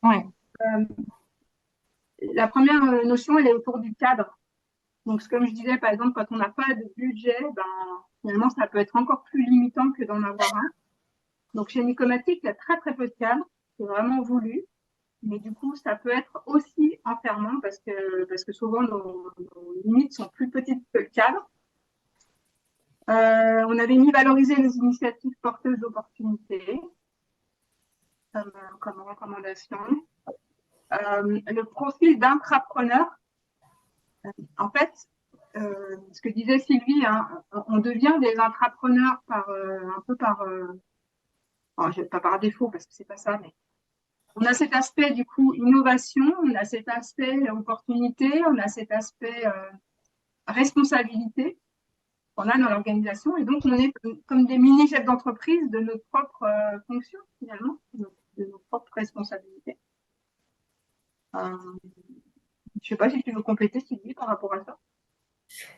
la première notion, elle est autour du cadre. Donc, comme je disais, par exemple, quand on n'a pas de budget, ben, finalement, ça peut être encore plus limitant que d'en avoir un. Donc, chez Nicomatic, il y a très, très peu de cadres. C'est vraiment voulu. Mais du coup, ça peut être aussi enfermant parce que souvent, nos limites sont plus petites que le cadre. On avait mis valoriser les initiatives porteuses d'opportunités comme recommandation. Le profil d'intrapreneur. En fait, ce que disait Sylvie, hein, on devient des intrapreneurs un peu par, pas par défaut parce que c'est pas ça, mais on a cet aspect du coup innovation, on a cet aspect opportunité, on a cet aspect responsabilité qu'on a dans l'organisation, et donc on est comme des mini chefs d'entreprise de notre propre fonction finalement, de nos propres responsabilités. Je ne sais pas si tu veux compléter, Sylvie, par rapport à ça.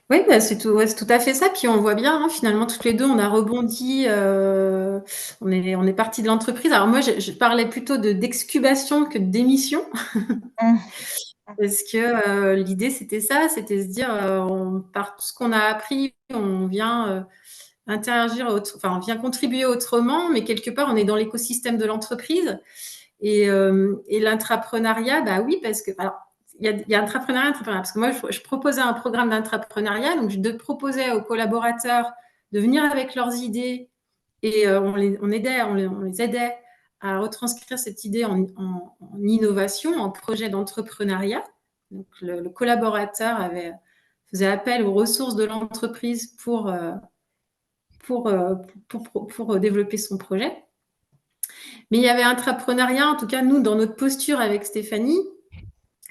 Oui, bah, c'est tout à fait ça. Puis on voit bien, hein, finalement, toutes les deux, on a rebondi. On est parti de l'entreprise. Alors moi, je parlais plutôt d'excubation que de démission. Parce que l'idée, c'était ça, c'était se dire, par tout ce qu'on a appris, on vient interagir, on vient contribuer autrement, mais quelque part, on est dans l'écosystème de l'entreprise. Et l'intrapreneuriat, bah oui, parce que alors, il y a intrapreneuriat, parce que moi, je proposais un programme d'intrapreneuriat, donc je proposais aux collaborateurs de venir avec leurs idées et on les aidait à retranscrire cette idée en innovation, en projet d'entrepreneuriat. Donc, le collaborateur faisait appel aux ressources de l'entreprise pour développer son projet. Mais il y avait intrapreneuriat, en tout cas, nous, dans notre posture avec Stéphanie,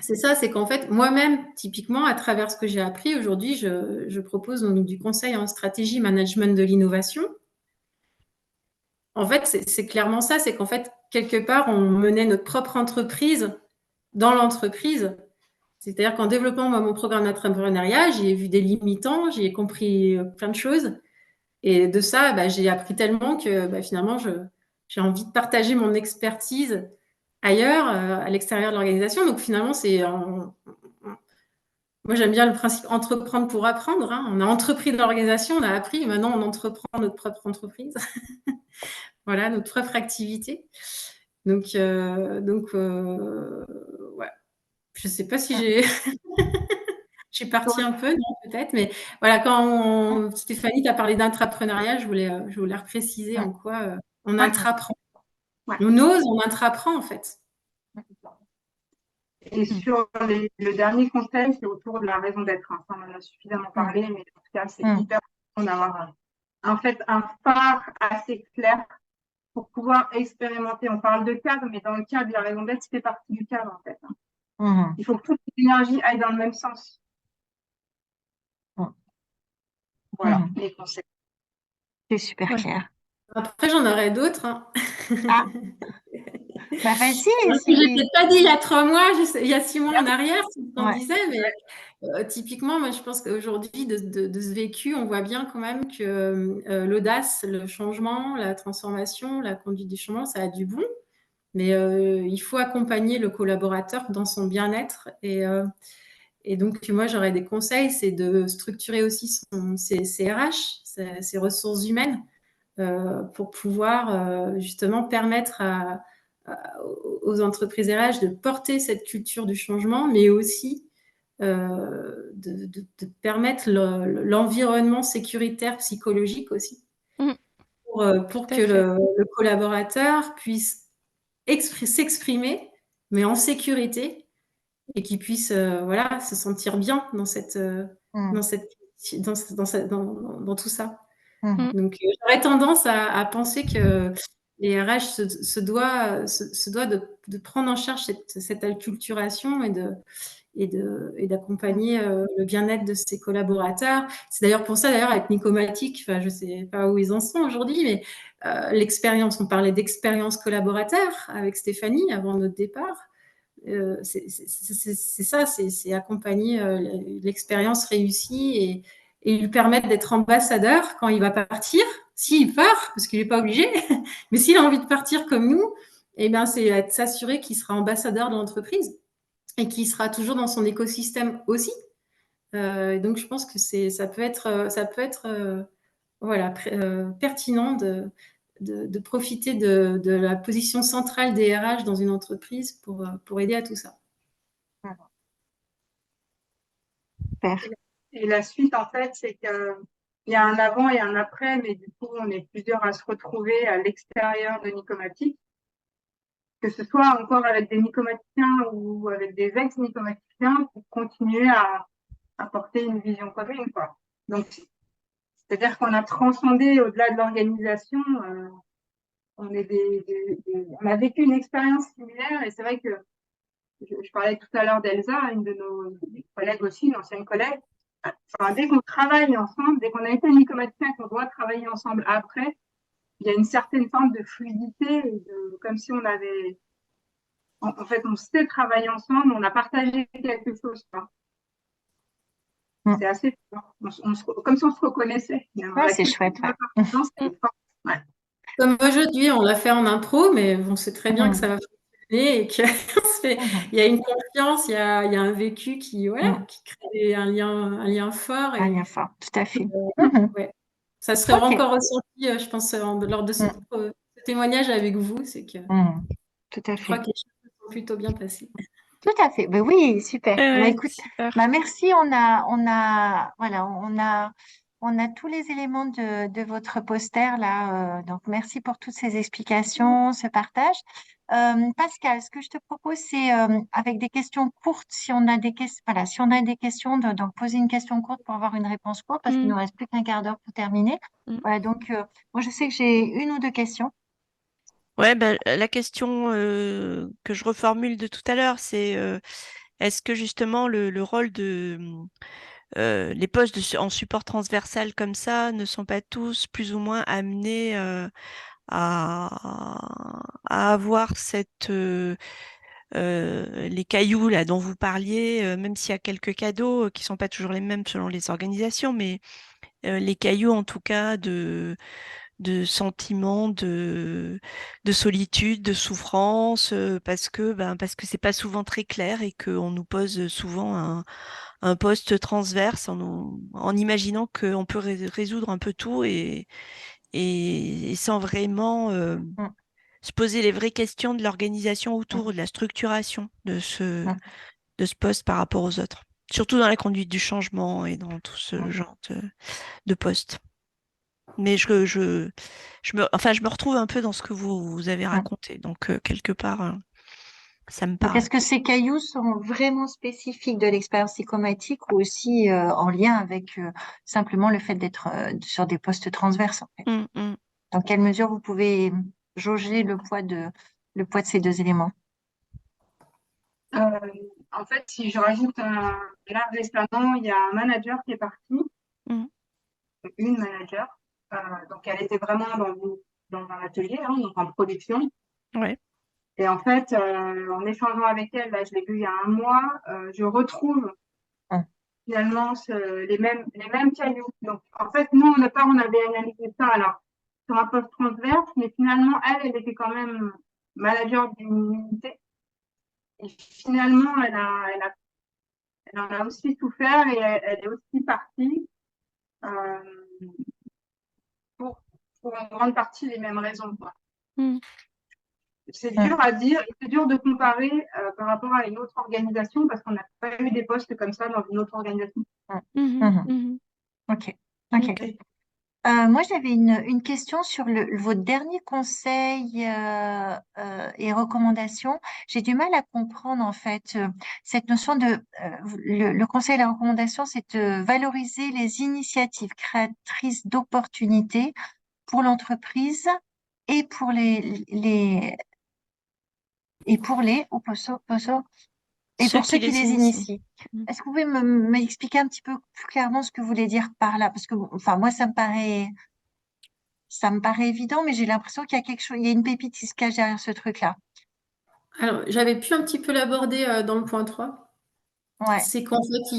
c'est ça, c'est qu'en fait, moi-même, typiquement, à travers ce que j'ai appris, aujourd'hui, je propose donc du conseil en stratégie management de l'innovation. En fait, c'est clairement ça, c'est qu'en fait, quelque part, on menait notre propre entreprise dans l'entreprise. C'est-à-dire qu'en développant mon programme d'entrepreneuriat, j'ai vu des limitants, j'ai compris plein de choses. Et de ça, j'ai appris tellement que finalement, j'ai envie de partager mon expertise ailleurs, à l'extérieur de l'organisation. Donc finalement, moi j'aime bien le principe entreprendre pour apprendre. Hein. On a entrepris dans l'organisation, on a appris, et maintenant on entreprend notre propre entreprise. Voilà, notre propre activité. Donc ouais. Je sais pas si j'ai j'ai parti un peu, non, peut-être, mais voilà, Stéphanie, tu as parlé d'intrapreneuriat, je voulais repréciser en quoi on intraprend. Ouais. On ose, on intraprend en fait. Et sur le dernier conseil, c'est autour de la raison d'être. Hein. Ça, on en a suffisamment parlé, mais en tout cas, c'est hyper important d'avoir en fait un phare assez clair pour pouvoir expérimenter. On parle de cadre, mais dans le cadre, la raison d'être fait partie du cadre en fait. Hein. Il faut que toute l'énergie aille dans le même sens. Voilà, les conseils. C'est super clair. Après, j'en aurais d'autres. Hein. Ah. Bah vas-y. Je l'ai peut-être pas dit il y a 3 mois, il y a 6 mois en arrière, c'est ce qu'on disait, mais typiquement, moi je pense qu'aujourd'hui, de ce vécu, on voit bien quand même que l'audace, le changement, la transformation, la conduite du changement, ça a du bon, mais il faut accompagner le collaborateur dans son bien-être. Et donc, moi, j'aurais des conseils, c'est de structurer aussi ses RH, ses ressources humaines, pour pouvoir justement permettre aux entreprises RH de porter cette culture du changement, mais aussi de permettre l'environnement sécuritaire psychologique aussi, pour que le collaborateur puisse s'exprimer, mais en sécurité, et qu'il puisse se sentir bien dans dans tout ça. Donc, j'aurais tendance à penser que les RH se doit de prendre en charge cette acculturation et d'accompagner le bien-être de ses collaborateurs. C'est d'ailleurs pour ça, avec Nicomatic, je ne sais pas où ils en sont aujourd'hui, mais l'expérience, on parlait d'expérience collaborateur avec Stéphanie avant notre départ. C'est ça, c'est accompagner l'expérience réussie et lui permettre d'être ambassadeur quand il va partir, s'il part, parce qu'il n'est pas obligé, mais s'il a envie de partir comme nous, eh bien, c'est s'assurer qu'il sera ambassadeur de l'entreprise et qu'il sera toujours dans son écosystème aussi. Donc, je pense que ça peut être pertinent de profiter de la position centrale des RH dans une entreprise pour aider à tout ça. Super. Et la suite, en fait, c'est qu'il y a un avant et un après, mais du coup, on est plusieurs à se retrouver à l'extérieur de Nicomatic, que ce soit encore avec des nicomaticiens ou avec des ex-nicomaticiens pour continuer à porter une vision commune, quoi. Donc, c'est-à-dire qu'on a transcendé au-delà de l'organisation, on a vécu une expérience similaire, et c'est vrai que je parlais tout à l'heure d'Elsa, une de nos collègues aussi, une ancienne collègue. Enfin, dès qu'on travaille ensemble, dès qu'on a été nicomaticien et qu'on doit travailler ensemble après, il y a une certaine forme de fluidité, comme si on avait, en fait, on sait travailler ensemble, on a partagé quelque chose. C'est assez fort. Comme si on se reconnaissait. C'est chouette. Ouais. Comme aujourd'hui, on l'a fait en impro, mais on sait très bien que ça va fonctionner et qu'il y a une confiance, il y a un vécu qui crée un lien fort. Un lien fort, tout à fait. Ça serait encore ressenti, je pense, lors de ce témoignage avec vous, c'est que tout à fait. Je crois que les choses sont plutôt bien passées. Tout à fait. Ben oui, super. Écoute, super. merci. On a tous les éléments de votre poster là. Donc merci pour toutes ces explications, ce partage. Pascal, ce que je te propose, c'est avec des questions courtes, si on a des questions, voilà, si on a des questions, donc poser une question courte pour avoir une réponse courte, parce qu'il nous reste plus qu'un quart d'heure pour terminer. Voilà, donc moi je sais que j'ai une ou deux questions. Ouais, la question que je reformule de tout à l'heure, c'est est-ce que justement le rôle de les postes en support transversal comme ça ne sont pas tous plus ou moins amenés à avoir les cailloux là dont vous parliez, même s'il y a quelques cadeaux qui sont pas toujours les mêmes selon les organisations, mais les cailloux en tout cas de sentiments de solitude, de souffrance, parce que c'est pas souvent très clair et qu'on nous pose souvent un poste transverse en imaginant qu'on peut résoudre un peu tout et sans vraiment Mm, se poser les vraies questions de l'organisation mm, autour, de la structuration mm, de ce poste par rapport aux autres. Surtout dans la conduite du changement et dans tout ce mm, genre de poste. Mais je me retrouve un peu dans ce que vous avez mm. raconté. Donc, quelque part, ça me Donc, parle. est-ce que ces cailloux sont vraiment spécifiques de l'expérience psychomatique ou aussi en lien avec simplement le fait d'être sur des postes transverses, en fait? Mm, mm. Dans quelle mesure vous pouvez jauger le poids de ces deux éléments? Euh, En fait, si je rajoute là récemment, il y a un manager qui est parti, Mm. une manager. Donc, elle était vraiment dans un atelier, hein, donc en production. Ouais. Et en fait, en échangeant avec elle, là, je l'ai vue il y a un mois, je retrouve Mm, finalement les mêmes cailloux. Donc, en fait, nous, au départ, on avait analysé ça alors, sur un poste transverse, mais finalement, elle était quand même manager d'une unité. Et finalement, elle en a aussi souffert et elle est aussi partie euh, pour, pour en grande partie les mêmes raisons, quoi. Mm. C'est dur mm, à dire, et c'est dur de comparer par rapport à une autre organisation parce qu'on n'a pas eu des postes comme ça dans une autre organisation. mm, Mhm, mhm. mhm. Ok, ok. Ok. Moi, j'avais une question sur votre dernier conseil et recommandation. J'ai du mal à comprendre en fait cette notion de le conseil et la recommandation, c'est de valoriser les initiatives créatrices d'opportunités pour l'entreprise et pour et Ceux pour ceux qui qui les les initient. initient. Mm. Est-ce que vous pouvez m'expliquer un petit peu plus clairement ce que vous voulez dire par là? Parce que, enfin, moi, ça me paraît évident, mais j'ai l'impression qu'il y a quelque chose, il y a une pépite qui se cache derrière ce truc-là. Alors, j'avais pu un petit peu l'aborder dans le point 3. Ouais. C'est qu'en fait,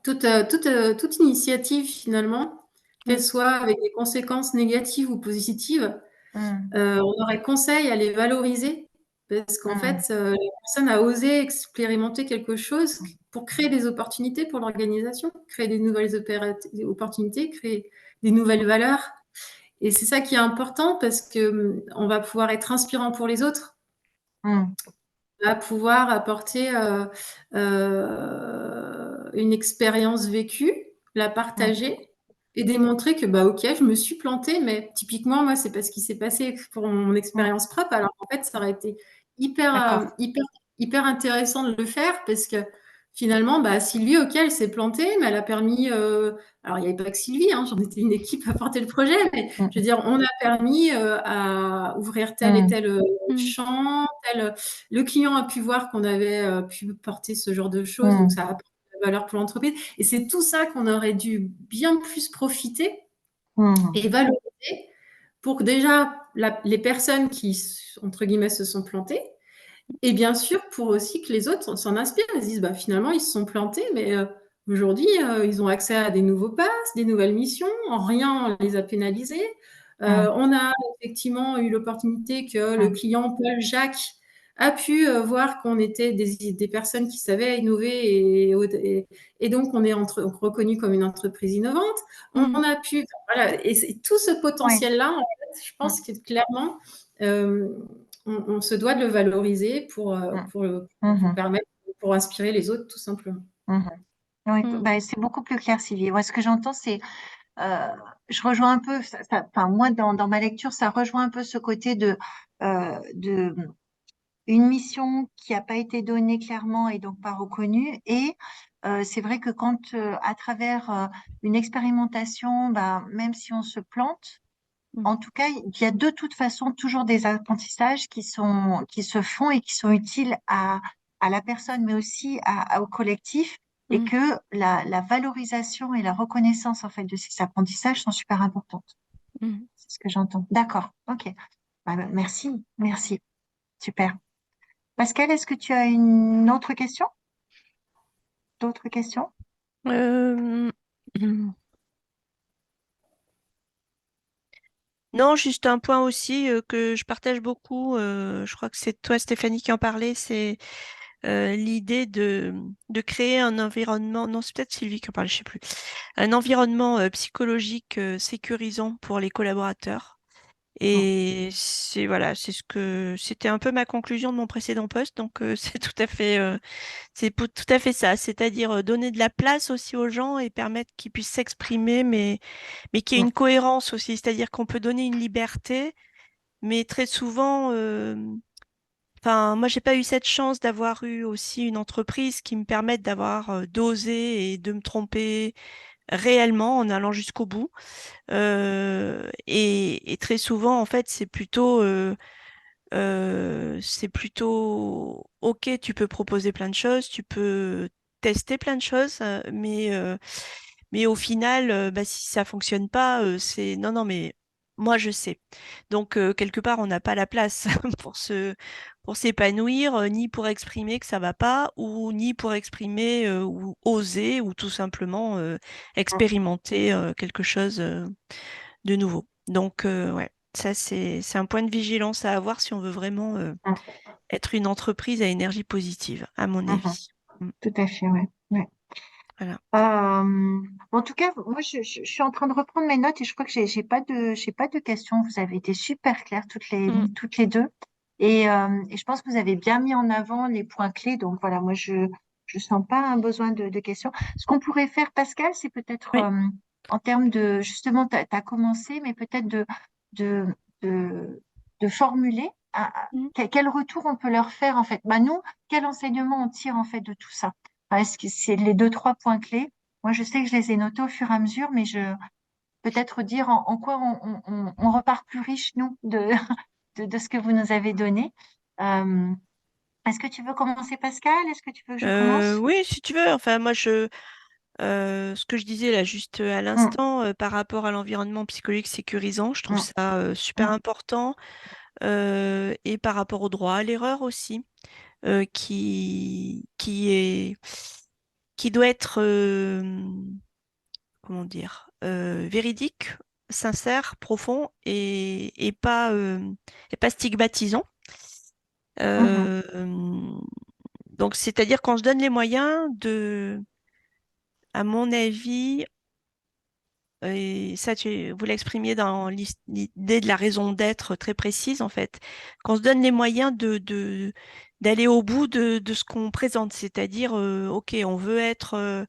toute initiative, finalement, qu'elle Mm, soit avec des conséquences négatives ou positives, mm, on aurait conseil à les valoriser parce qu'en mm, fait, la personne a osé expérimenter quelque chose pour créer des opportunités pour l'organisation, créer des nouvelles opportunités, créer des nouvelles valeurs. Et c'est ça qui est important parce que on va pouvoir être inspirant pour les autres, mm, on va pouvoir apporter une expérience vécue, la mm. partager et démontrer que bah ok, je me suis plantée, mais typiquement moi c'est pas ce qui s'est passé pour mon Mm. expérience propre. Alors en fait ça aurait été hyper D'accord. hyper intéressant de le faire parce que finalement bah Sylvie ok elle s'est plantée, mais elle a permis alors il n'y avait pas que Sylvie, hein, j'en étais une équipe à porter le projet, mais je veux Mm, dire on a permis à ouvrir tel et mm, tel Mm. champ, le client a pu voir qu'on avait pu porter ce genre de choses, donc mm, ça a apporté de la valeur pour l'entreprise. Et c'est tout ça qu'on aurait dû bien plus profiter mm, et valoriser pour que déjà les personnes qui, entre guillemets, se sont plantées, et bien sûr pour aussi que les autres s'en inspirent. Ils se disent, bah, finalement, ils se sont plantés, mais aujourd'hui, ils ont accès à des nouveaux passes, des nouvelles missions. En rien, on les a pénalisés. mm, On a effectivement eu l'opportunité que le mm, client Paul Jacques a pu voir qu'on était des personnes qui savaient innover et donc on est reconnu comme une entreprise innovante. On Mm. a pu, voilà, et tout ce ouais. potentiel-là, en fait, je Mm, pense que clairement, euh, on se doit de le valoriser mm, pour mhm, permettre, pour inspirer les autres, tout simplement. mhm. Oui, Mm. bah, c'est beaucoup plus clair, Sylvie. Moi, ce que j'entends, c'est, euh, je rejoins un peu, enfin, moi, dans ma lecture, ça rejoint un peu ce côté de une mission qui n'a pas été donnée clairement et donc pas reconnue. Et c'est vrai que quand, à travers une expérimentation, bah, même si on se plante, Mm. en tout cas, il y a de toute façon toujours des apprentissages qui se font et qui sont utiles à la personne, mais aussi au collectif. Et Mm. que la valorisation et la reconnaissance en fait de ces apprentissages sont super importantes. Mm. C'est ce que j'entends. D'accord. Ok. Merci. Merci. Super. Pascal, est-ce que tu as une autre question? D'autres questions? Euh, Non, juste un point aussi que je partage beaucoup. Je crois que c'est toi, Stéphanie, qui en parlait. C'est l'idée de créer un environnement. Non, c'est peut-être Sylvie qui en parlait, je sais plus. Un environnement psychologique sécurisant pour les collaborateurs. Mm. Et c'est voilà, c'est ce que c'était un peu ma conclusion de mon précédent poste. Donc c'est tout à fait ça. C'est-à-dire donner de la place aussi aux gens et permettre qu'ils puissent s'exprimer, mais qu'il y ait Mm. une cohérence aussi. C'est-à-dire qu'on peut donner une liberté, mais très souvent, enfin, moi, j'ai pas eu cette chance d'avoir eu aussi une entreprise qui me permette d'avoir d'oser et de me tromper réellement en allant jusqu'au bout. Et très souvent, en fait, c'est plutôt OK, tu peux proposer plein de choses, tu peux tester plein de choses, mais au final, bah, si ça fonctionne pas, c'est non, non, mais moi je sais. Donc quelque part, on n'a pas la place pour s'épanouir, ni pour exprimer que ça va pas, ou ni pour exprimer ou oser, ou tout simplement expérimenter quelque chose de nouveau. Donc ouais, ça c'est un point de vigilance à avoir si on veut vraiment Mm. être une entreprise à énergie positive, à mon Mhm. avis. Mm, Tout à fait, ouais. Ouais. voilà. En tout cas, moi, je suis en train de reprendre mes notes et je crois que j'ai pas de questions. Vous avez été super claires Mm, toutes les deux. Et je pense que vous avez bien mis en avant les points clés. Donc voilà, moi, je sens pas un besoin de questions. Ce qu'on pourrait faire, Pascal, c'est peut-être, oui. en termes de, justement, tu as commencé, mais peut-être de, de, de formuler Mm. quel retour on peut leur faire, en fait. Bah, nous, quel enseignement on tire, en fait, de tout ça? Est-ce que c'est les deux, trois points clés? Moi, je sais que je les ai notés au fur et à mesure, mais je peut-être dire en quoi on repart plus riche, nous, de ce que vous nous avez donné. Euh, Est-ce que tu veux commencer, Pascal? Est-ce que tu veux que je commence? Oui, si tu veux. Enfin, moi, ce que je disais là juste à Mm, l'instant par rapport à l'environnement psychologique sécurisant, je trouve mm, ça super mm, important. Et par rapport au droit à l'erreur aussi, qui doit être, comment dire, véridique, sincère, profond et pas stigmatisant. mhm, Euh, donc, c'est-à-dire qu'on se donne les moyens à mon avis, et ça, vous l'exprimiez dans l'idée de la raison d'être très précise, en fait, qu'on se donne les moyens d'aller au bout de ce qu'on présente, c'est-à-dire, OK, on veut être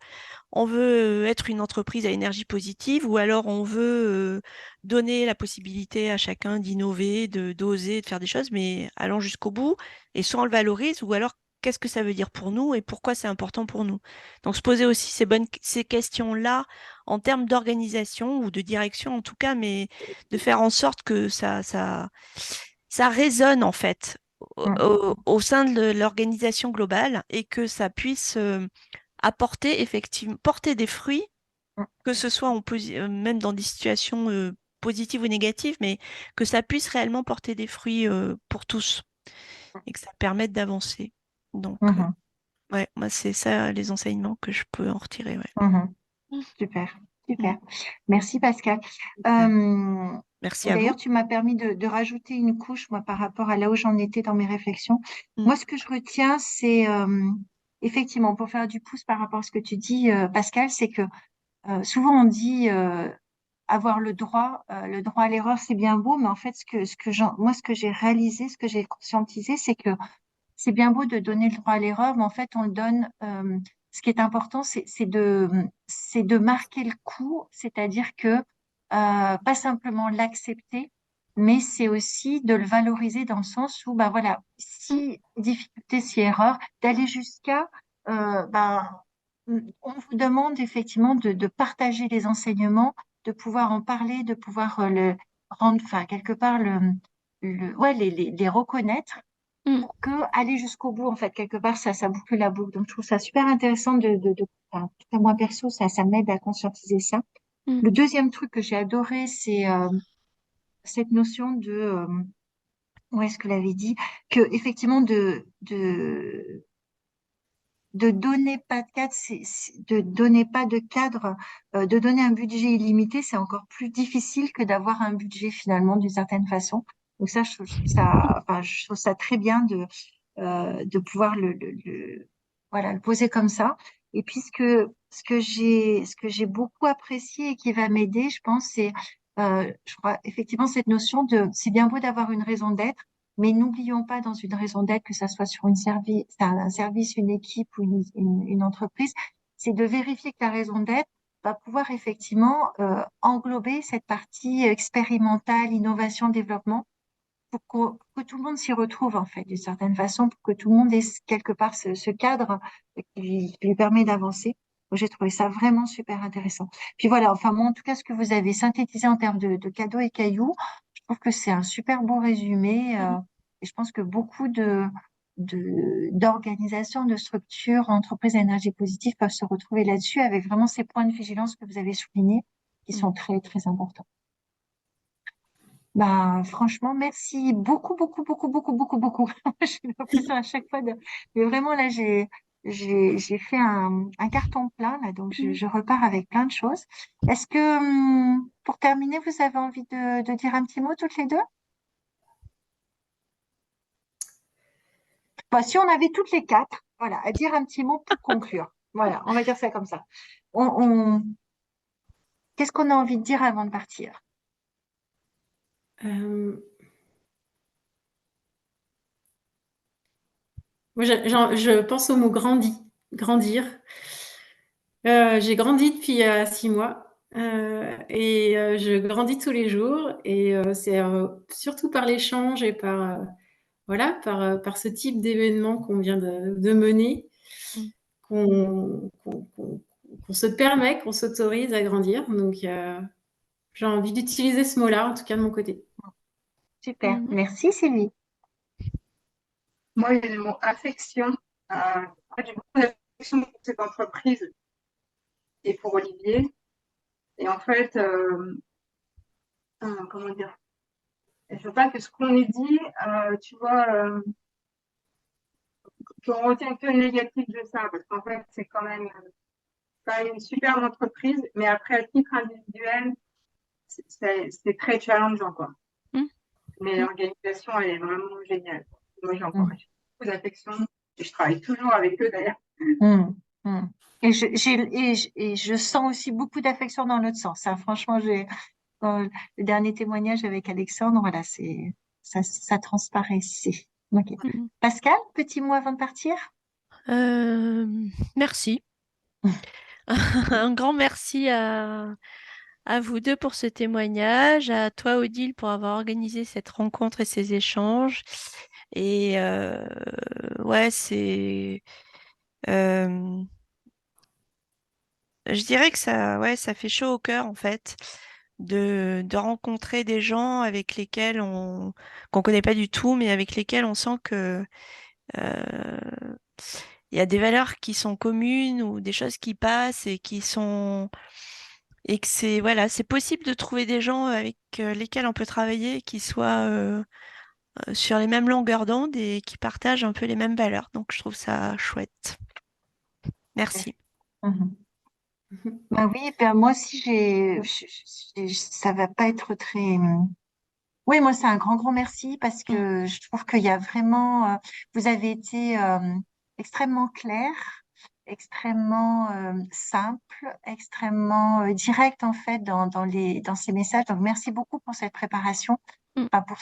une entreprise à énergie positive ou alors on veut donner la possibilité à chacun d'innover, d'oser, de faire des choses, mais allons jusqu'au bout et soit on le valorise ou alors qu'est-ce que ça veut dire pour nous et pourquoi c'est important pour nous. Donc se poser aussi ces questions-là en termes d'organisation ou de direction en tout cas, mais de faire en sorte que ça résonne en fait mm, au sein de l'organisation globale et que ça puisse apporter effectivement, porter des fruits, mm, que ce soit même dans des situations positives ou négatives, mais que ça puisse réellement porter des fruits pour tous et que ça permette d'avancer. Donc, mhm, ouais, moi, c'est ça les enseignements que je peux en retirer, ouais. mhm. Super, Mm. super. Merci, Pascal. Euh, Euh, Merci à vous. D'ailleurs, tu m'as permis de rajouter une couche, moi, par rapport à là où j'en étais dans mes réflexions. Mm. Moi, ce que je retiens, c'est effectivement, pour faire du pouce par rapport à ce que tu dis, Pascal, c'est que souvent on dit avoir le droit à l'erreur, c'est bien beau, mais en fait, moi, ce que j'ai réalisé, ce que j'ai conscientisé, c'est que c'est bien beau de donner le droit à l'erreur, mais en fait, on le donne. Ce qui est important, c'est de marquer le coup, c'est-à-dire que pas simplement l'accepter, mais c'est aussi de le valoriser dans le sens où, bah voilà, Mm. si difficulté, si erreur, d'aller jusqu'à, bah, on vous demande effectivement de partager les enseignements, de pouvoir en parler, de pouvoir le rendre, enfin quelque part ouais, les reconnaître Mm. pour que aller jusqu'au bout, en fait, quelque part, ça boucle la boucle. Donc, je trouve ça super intéressant enfin, en tout cas, moi, perso, ça m'aide à conscientiser ça. Mm. Le deuxième truc que j'ai adoré, c'est cette notion où est-ce que l'avait dit, que effectivement, de donner pas de cadre, de donner pas de cadre, de donner un budget illimité, c'est encore plus difficile que d'avoir un budget finalement d'une certaine façon. Donc ça, je trouve ça, enfin, je trouve ça très bien de pouvoir voilà, le poser comme ça. Et puis ce que j'ai beaucoup apprécié et qui va m'aider, je pense, c'est, je crois effectivement cette notion de, c'est bien beau d'avoir une raison d'être, mais n'oublions pas dans une raison d'être, que ça soit sur un service, une équipe ou une entreprise, c'est de vérifier que la raison d'être va pouvoir effectivement englober cette partie expérimentale, innovation, développement, pour que tout le monde s'y retrouve en fait, d'une certaine façon, pour que tout le monde ait quelque part ce cadre qui lui permet d'avancer. Moi, j'ai trouvé ça vraiment super intéressant. Puis voilà, enfin moi en tout cas, ce que vous avez synthétisé en termes de cadeaux et cailloux, je trouve que c'est un super beau résumé et je pense que beaucoup d'organisations, de structures, entreprises à énergie positive peuvent se retrouver là-dessus avec vraiment ces points de vigilance que vous avez soulignés qui sont très, très importants. Bah, franchement, merci beaucoup, beaucoup, beaucoup, beaucoup, beaucoup, beaucoup. J'ai l'impression à chaque fois de, mais vraiment là, j'ai fait un carton plein là, donc je repars avec plein de choses. Est-ce que, pour terminer, vous avez envie de dire un petit mot toutes les deux? Bah, si on avait toutes les quatre, voilà, à dire un petit mot pour conclure. Voilà, on va dire ça comme ça. On... Qu'est-ce qu'on a envie de dire avant de partir? Moi, je pense au mot grandir. J'ai grandi depuis 6 mois et je grandis tous les jours et c'est surtout par l'échange et voilà, par ce type d'événement qu'on vient de mener qu'on se permet, qu'on s'autorise à grandir. Donc, j'ai envie d'utiliser ce mot-là, en tout cas de mon côté. Super, merci Sylvie. Moi, il y a le mot affection. J'ai beaucoup d'affection pour cette entreprise et pour Olivier. Et en fait, comment dire, je veux pas que ce qu'on ait dit, tu vois, qu'on retienne que le négatif de ça, parce qu'en fait, c'est quand même une superbe entreprise, mais après, à titre individuel, c'est très challengeant, quoi. Mais l'organisation, elle est vraiment géniale. Moi, j'ai encore beaucoup d'affection et je travaille toujours avec eux, d'ailleurs. Et je sens aussi beaucoup d'affection dans l'autre sens. Hein. Franchement, dans le dernier témoignage avec Alexandre, voilà, ça transparaissait. Okay. Pascal, petit mot avant de partir? Merci. Un grand merci à vous deux pour ce témoignage, à toi Odile pour avoir organisé cette rencontre et ces échanges. Et ouais, je dirais que ça fait chaud au cœur en fait de rencontrer des gens avec lesquels qu'on connaît pas du tout, mais avec lesquels on sent que il y a des valeurs qui sont communes ou des choses qui passent et que c'est possible de trouver des gens avec lesquels on peut travailler qui soient sur les mêmes longueurs d'onde et qui partagent un peu les mêmes valeurs. Donc je trouve ça chouette. Merci. Bah oui, ben moi aussi ça va pas être très. Oui, moi c'est un grand grand merci parce que je trouve qu'il y a vraiment, vous avez été extrêmement clair, extrêmement simple, extrêmement direct en fait dans ces messages. Donc merci beaucoup pour cette préparation, enfin, pour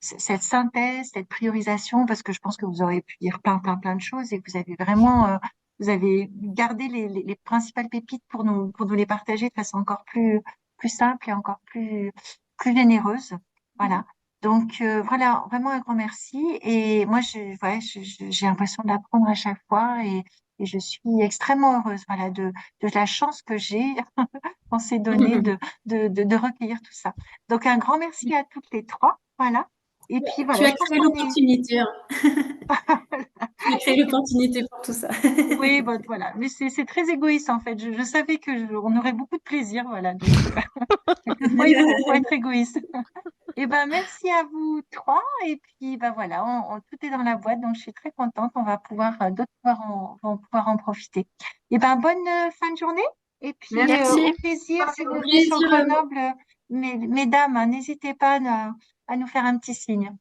cette synthèse, cette priorisation, parce que je pense que vous auriez pu dire plein de choses et que vous avez vraiment vous avez gardé les principales pépites pour nous les partager de façon encore plus simple et encore plus généreuse. Voilà. Donc voilà, vraiment un grand merci. Et moi, j'ai l'impression d'apprendre à chaque fois et je suis extrêmement heureuse, voilà, de la chance que j'ai on s'est donné de recueillir tout ça. Donc un grand merci à toutes les trois. Voilà. Et puis voilà, Tu as je pense créé qu'on est. l'opportunité. Tu as créé l'opportunité pour tout ça. Oui, bon, voilà. Mais c'est très égoïste en fait. Je savais que on aurait beaucoup de plaisir, voilà. Donc, des fois, il faut être égoïste. Et ben, merci à vous trois. Et puis, ben voilà, tout est dans la boîte, donc je suis très contente. On va pouvoir, d'autres vont pouvoir en profiter. Et ben, bonne fin de journée. Et puis, Merci. Merci. au plaisir, si vous Au venez sur plaisir. Grenoble, mesdames, hein, n'hésitez pas à nous faire un petit signe.